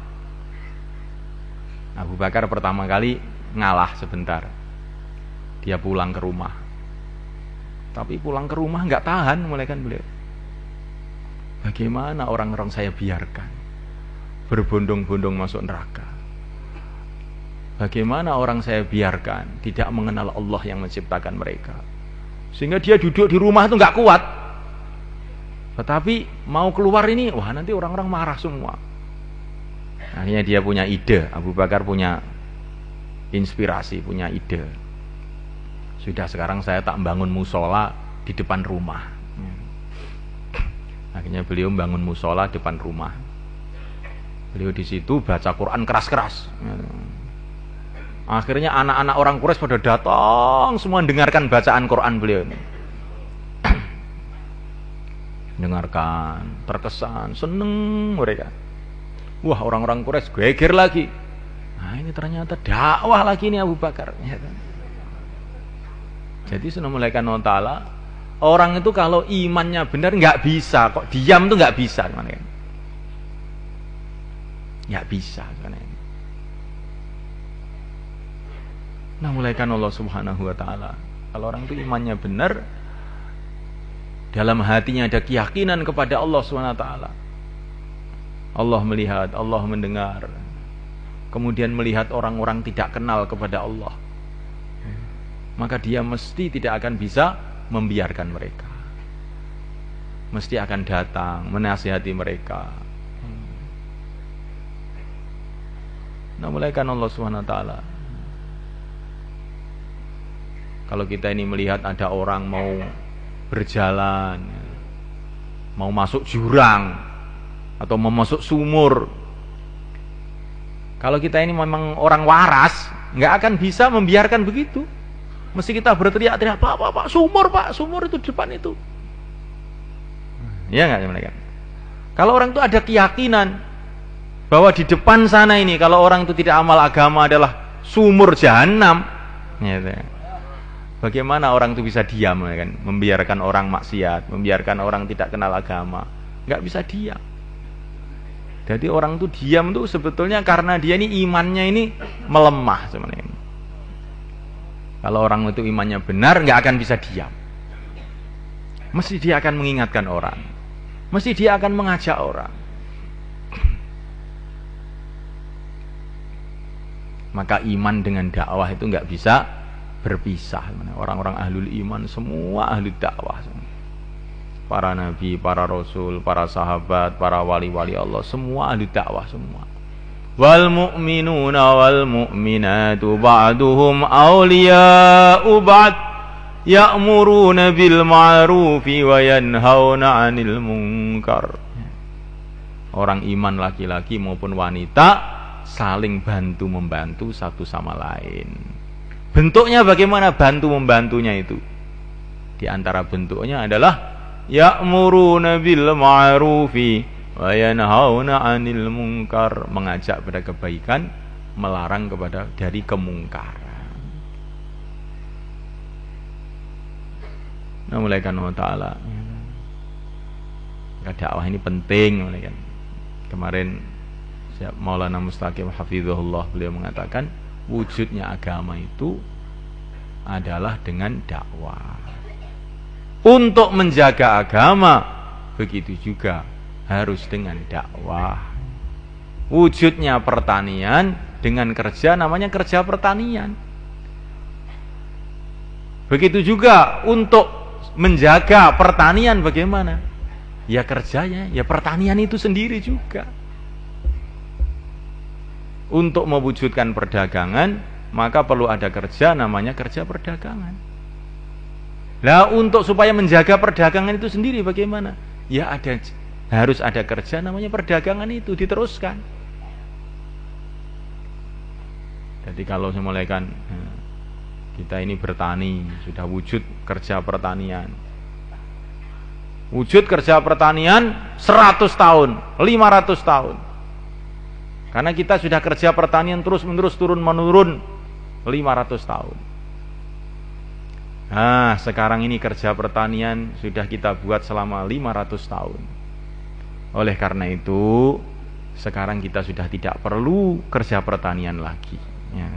Abu Bakar pertama kali ngalah sebentar. Dia pulang ke rumah. Tapi pulang ke rumah nggak tahan, mulai kan beliau. Bagaimana orang-orang saya biarkan berbondong-bondong masuk neraka? Bagaimana orang saya biarkan tidak mengenal Allah yang menciptakan mereka? Sehingga dia duduk di rumah itu nggak kuat. Tetapi mau keluar ini, wah nanti orang-orang marah semua. Akhirnya dia punya ide, Abu Bakar punya inspirasi, punya ide. Sudah sekarang saya tak bangun musola di depan rumah. Akhirnya beliau bangun musola depan rumah. Beliau di situ baca Quran keras-keras. Akhirnya anak-anak orang Quraisy pada datang semua dengarkan bacaan Quran beliau. Dengarkan, terkesan, seneng mereka. Wah, orang-orang Quraisy geger lagi. Nah, ini ternyata dakwah lagi nih Abu Bakar. Ya kan? Jadi sunamulaikan Allah Ta'ala, orang itu kalau imannya benar nggak bisa kok diam tuh nggak bisa, kan? Nggak bisa, kan? Nah, mulaikan Allah Subhanahu Wa Ta'ala. Kalau orang itu imannya benar, dalam hatinya ada keyakinan kepada Allah Subhanahu Wa Ta'ala. Allah melihat, Allah mendengar. Kemudian melihat orang-orang tidak kenal kepada Allah. Maka dia mesti tidak akan bisa membiarkan mereka. Mesti akan datang menasihati mereka. Nah, mulaikan Allah Subhanahu Wa Ta'ala. Kalau kita ini melihat ada orang mau berjalan, mau masuk jurang atau mau masuk sumur, kalau kita ini memang orang waras, nggak akan bisa membiarkan begitu. Mesti kita berteriak-teriak, Pak, sumur itu depan itu. Iya nggak mereka? Kalau orang itu ada keyakinan bahwa di depan sana ini, kalau orang itu tidak amal agama adalah sumur jahanam, gitu. Bagaimana orang itu bisa diam, kan? Membiarkan orang maksiat, membiarkan orang tidak kenal agama, nggak bisa diam. Jadi orang itu diam tuh sebetulnya karena dia ini imannya ini melemah sebenarnya. Kalau orang itu imannya benar, nggak akan bisa diam. Mesti dia akan mengingatkan orang, mesti dia akan mengajak orang. Maka iman dengan dakwah itu nggak bisa berpisah. Orang-orang ahlul iman semua ahli dakwah. Para nabi, para rasul, para sahabat, para wali-wali Allah semua ahli dakwah semua. Wal mu'minuna wal mu'minatu ba'duhum awliya'u ba'd ya'muruna bil ma'rufi wa yanhauna 'anil munkar. Orang iman laki-laki maupun wanita saling bantu-membantu satu sama lain. Bentuknya bagaimana bantu membantunya itu? Di antara bentuknya adalah ya'muruna bil ma'rufi wa yanhauna 'anil munkar, mengajak pada kebaikan, melarang kepada dari kemungkaran. Nah, mulaikan Allah Ta'ala. Dakwah ini penting, mulaikan. Kemarin Maulana Mustaqim hafizahullah beliau mengatakan wujudnya agama itu adalah dengan dakwah. Untuk menjaga agama begitu juga harus dengan dakwah. Wujudnya pertanian dengan kerja namanya kerja pertanian. Begitu juga untuk menjaga pertanian bagaimana? Ya kerjanya, ya pertanian itu sendiri juga. Untuk mewujudkan perdagangan, maka perlu ada kerja namanya kerja perdagangan. Lah untuk supaya menjaga perdagangan itu sendiri bagaimana? Ya harus ada kerja, namanya kerja, namanya kerja perdagangan. Lah untuk supaya menjaga perdagangan itu sendiri bagaimana? Ya harus ada kerja, namanya perdagangan itu sendiri bagaimana? Ya harus ada kerja, namanya perdagangan itu sendiri bagaimana? Ya harus ada kerja, namanya perdagangan itu diteruskan. Jadi kalau semulaikan kita ini bertani, sudah wujud kerja pertanian. Wujud kerja pertanian 100 tahun, 500 tahun. Karena kita sudah kerja pertanian terus-menerus turun-menurun 500 tahun. Nah, sekarang ini kerja pertanian sudah kita buat selama 500 tahun. Oleh karena itu, sekarang kita sudah tidak perlu kerja pertanian lagi. Ya.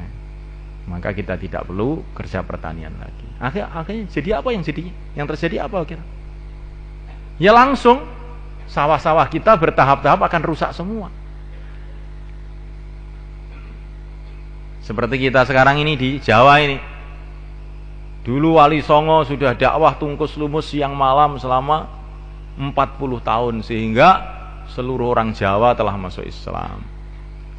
Maka kita tidak perlu kerja pertanian lagi. Akhirnya jadi apa yang jadi? Yang terjadi apa kira? Ya langsung sawah-sawah kita bertahap-tahap akan rusak semua. Seperti kita sekarang ini di Jawa ini. Dulu Wali Songo sudah dakwah tungkus lumus siang malam selama 40 tahun sehingga seluruh orang Jawa telah masuk Islam.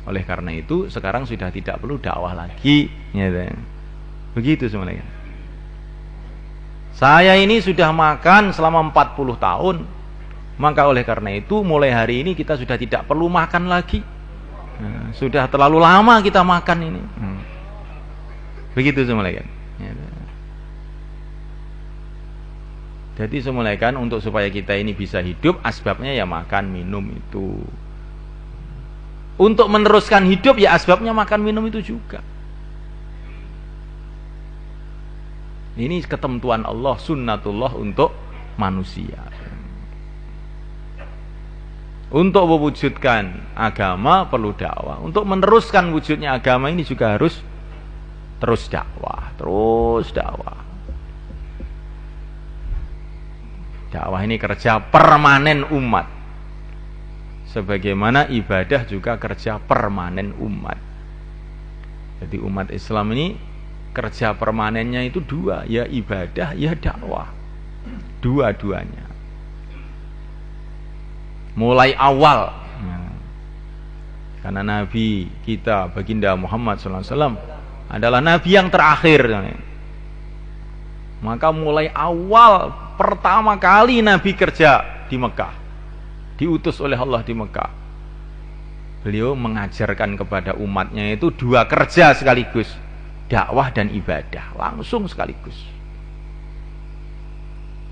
Oleh karena itu sekarang sudah tidak perlu dakwah lagi. Begitu semuanya. Saya ini sudah makan selama 40 tahun. Maka oleh karena itu mulai hari ini kita sudah tidak perlu makan lagi. Sudah terlalu lama kita makan ini. Begitu semuanya. Jadi semulaikan untuk supaya kita ini bisa hidup, asbabnya ya makan minum itu. Untuk meneruskan hidup ya asbabnya makan minum itu juga. Ini ketentuan Allah, sunnatullah untuk manusia. Untuk mewujudkan agama perlu dakwah. Untuk meneruskan wujudnya agama ini juga harus terus dakwah, terus dakwah. Dakwah ini kerja permanen umat. Sebagaimana ibadah juga kerja permanen umat. Jadi umat Islam ini kerja permanennya itu dua, ya ibadah, ya dakwah. Dua-duanya. Mulai awal. Karena Nabi kita, baginda Muhammad SAW adalah Nabi yang terakhir. Maka mulai awal pertama kali Nabi kerja di Mekah, diutus oleh Allah di Mekah, beliau mengajarkan kepada umatnya itu dua kerja sekaligus, dakwah dan ibadah, langsung sekaligus.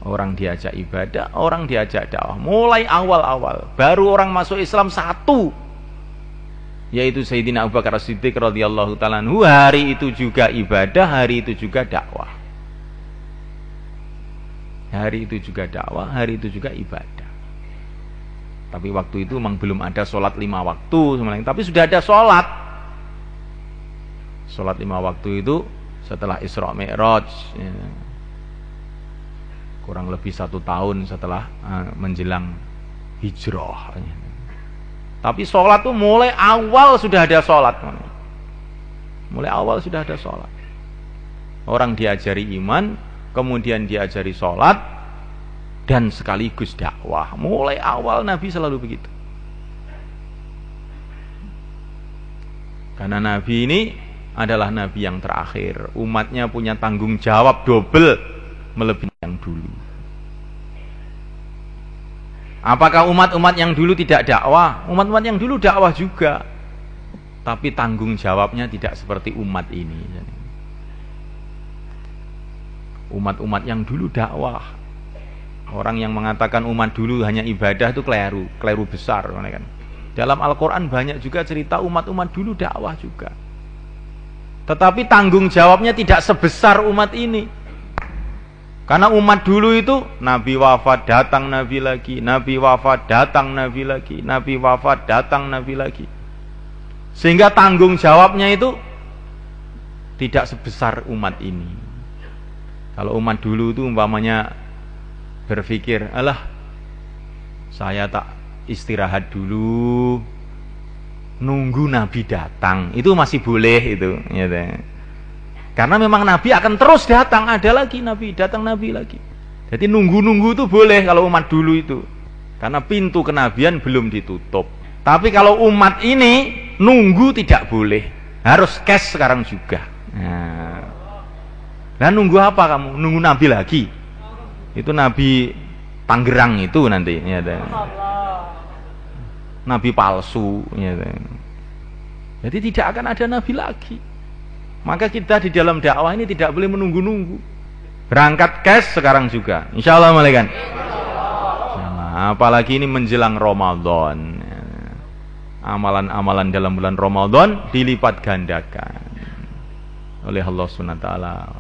Orang diajak ibadah, orang diajak dakwah. Mulai awal-awal, baru orang masuk Islam satu, yaitu Sayyidina Abu Bakar As-Siddiq radhiyallahu ta'ala anhu. Hari itu juga ibadah, hari itu juga dakwah. Hari itu juga dakwah, hari itu juga ibadah. Tapi waktu itu memang belum ada sholat 5 waktu sebenarnya. Tapi sudah ada sholat. Sholat 5 waktu itu setelah Isra Mi'raj, kurang lebih 1 tahun setelah menjelang hijrah. Tapi sholat itu mulai awal sudah ada sholat. Mulai awal sudah ada sholat. Orang diajari iman, kemudian diajari sholat, dan sekaligus dakwah. Mulai awal Nabi selalu begitu. Karena Nabi ini adalah Nabi yang terakhir. Umatnya punya tanggung jawab double melebihi yang dulu. Apakah umat-umat yang dulu tidak dakwah? Umat-umat yang dulu dakwah juga, tapi tanggung jawabnya tidak seperti umat ini. Umat-umat yang dulu dakwah. Orang yang mengatakan umat dulu hanya ibadah itu keliru besar kan. Dalam Al-Qur'an banyak juga cerita umat-umat dulu dakwah juga. Tetapi tanggung jawabnya tidak sebesar umat ini. Karena umat dulu itu Nabi wafat, datang Nabi lagi, Nabi wafat, datang Nabi lagi, Nabi wafat, datang Nabi lagi. Sehingga tanggung jawabnya itu tidak sebesar umat ini. Kalau umat dulu itu umpamanya berpikir, alah saya tak istirahat dulu, nunggu Nabi datang, itu masih boleh itu. Karena memang Nabi akan terus datang, ada lagi Nabi, datang Nabi lagi. Jadi nunggu-nunggu itu boleh kalau umat dulu itu. Karena pintu kenabian belum ditutup. Tapi kalau umat ini nunggu tidak boleh, harus cash sekarang juga. Nah nunggu apa kamu? Nunggu Nabi lagi? Itu Nabi Tangerang itu nanti. Nabi palsu. Jadi tidak akan ada Nabi lagi. Maka kita di dalam dakwah ini tidak boleh menunggu-nunggu. Berangkat cash sekarang juga. Insyaallah malaikat. Apalagi ini menjelang Ramadan. Amalan-amalan dalam bulan Ramadan dilipat gandakan oleh Allah SWT.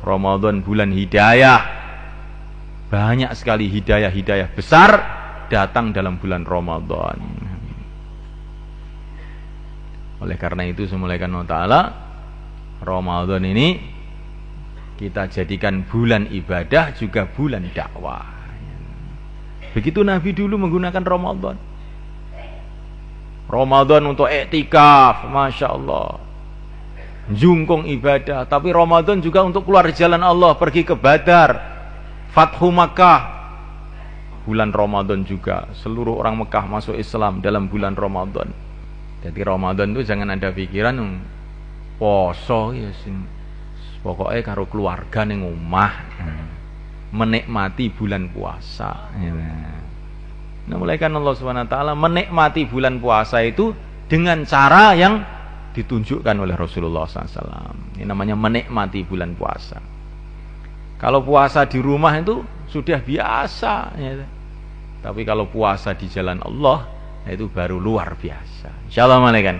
Ramadan bulan hidayah. Banyak sekali hidayah-hidayah besar datang dalam bulan Ramadan. Oleh karena itu semulaikan Allah Ta'ala, Ramadan ini kita jadikan bulan ibadah juga bulan dakwah. Begitu Nabi dulu menggunakan Ramadan. Ramadan untuk iktikaf, Masya Allah, jungkung ibadah. Tapi Ramadan juga untuk keluar jalan Allah, pergi ke Badar, Fathu Makkah. Bulan Ramadan juga seluruh orang Mekah masuk Islam dalam bulan Ramadan. Jadi Ramadan itu jangan ada pikiran poso ya sing pokoknya karo keluarga ning omah, menikmati bulan puasa. Nah, mulai kan Allah SWT menikmati bulan puasa itu dengan cara yang ditunjukkan oleh Rasulullah SAW. Ini namanya menikmati bulan puasa. Kalau puasa di rumah itu sudah biasa, ya. Tapi kalau puasa di jalan Allah itu baru luar biasa. Insyaallah malaikat.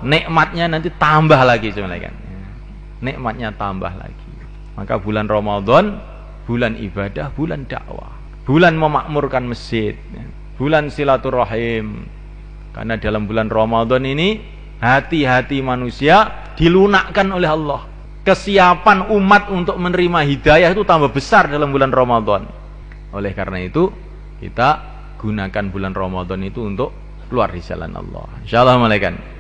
Nikmatnya nanti tambah lagi malaikat. Nikmatnya tambah lagi. Maka bulan Ramadan bulan ibadah, bulan dakwah, bulan memakmurkan masjid, bulan silaturahim. Karena dalam bulan Ramadan ini hati-hati manusia dilunakkan oleh Allah. Kesiapan umat untuk menerima hidayah itu tambah besar dalam bulan Ramadan. Oleh karena itu kita gunakan bulan Ramadan itu untuk keluar di jalan Allah. Insyaallah malaikat.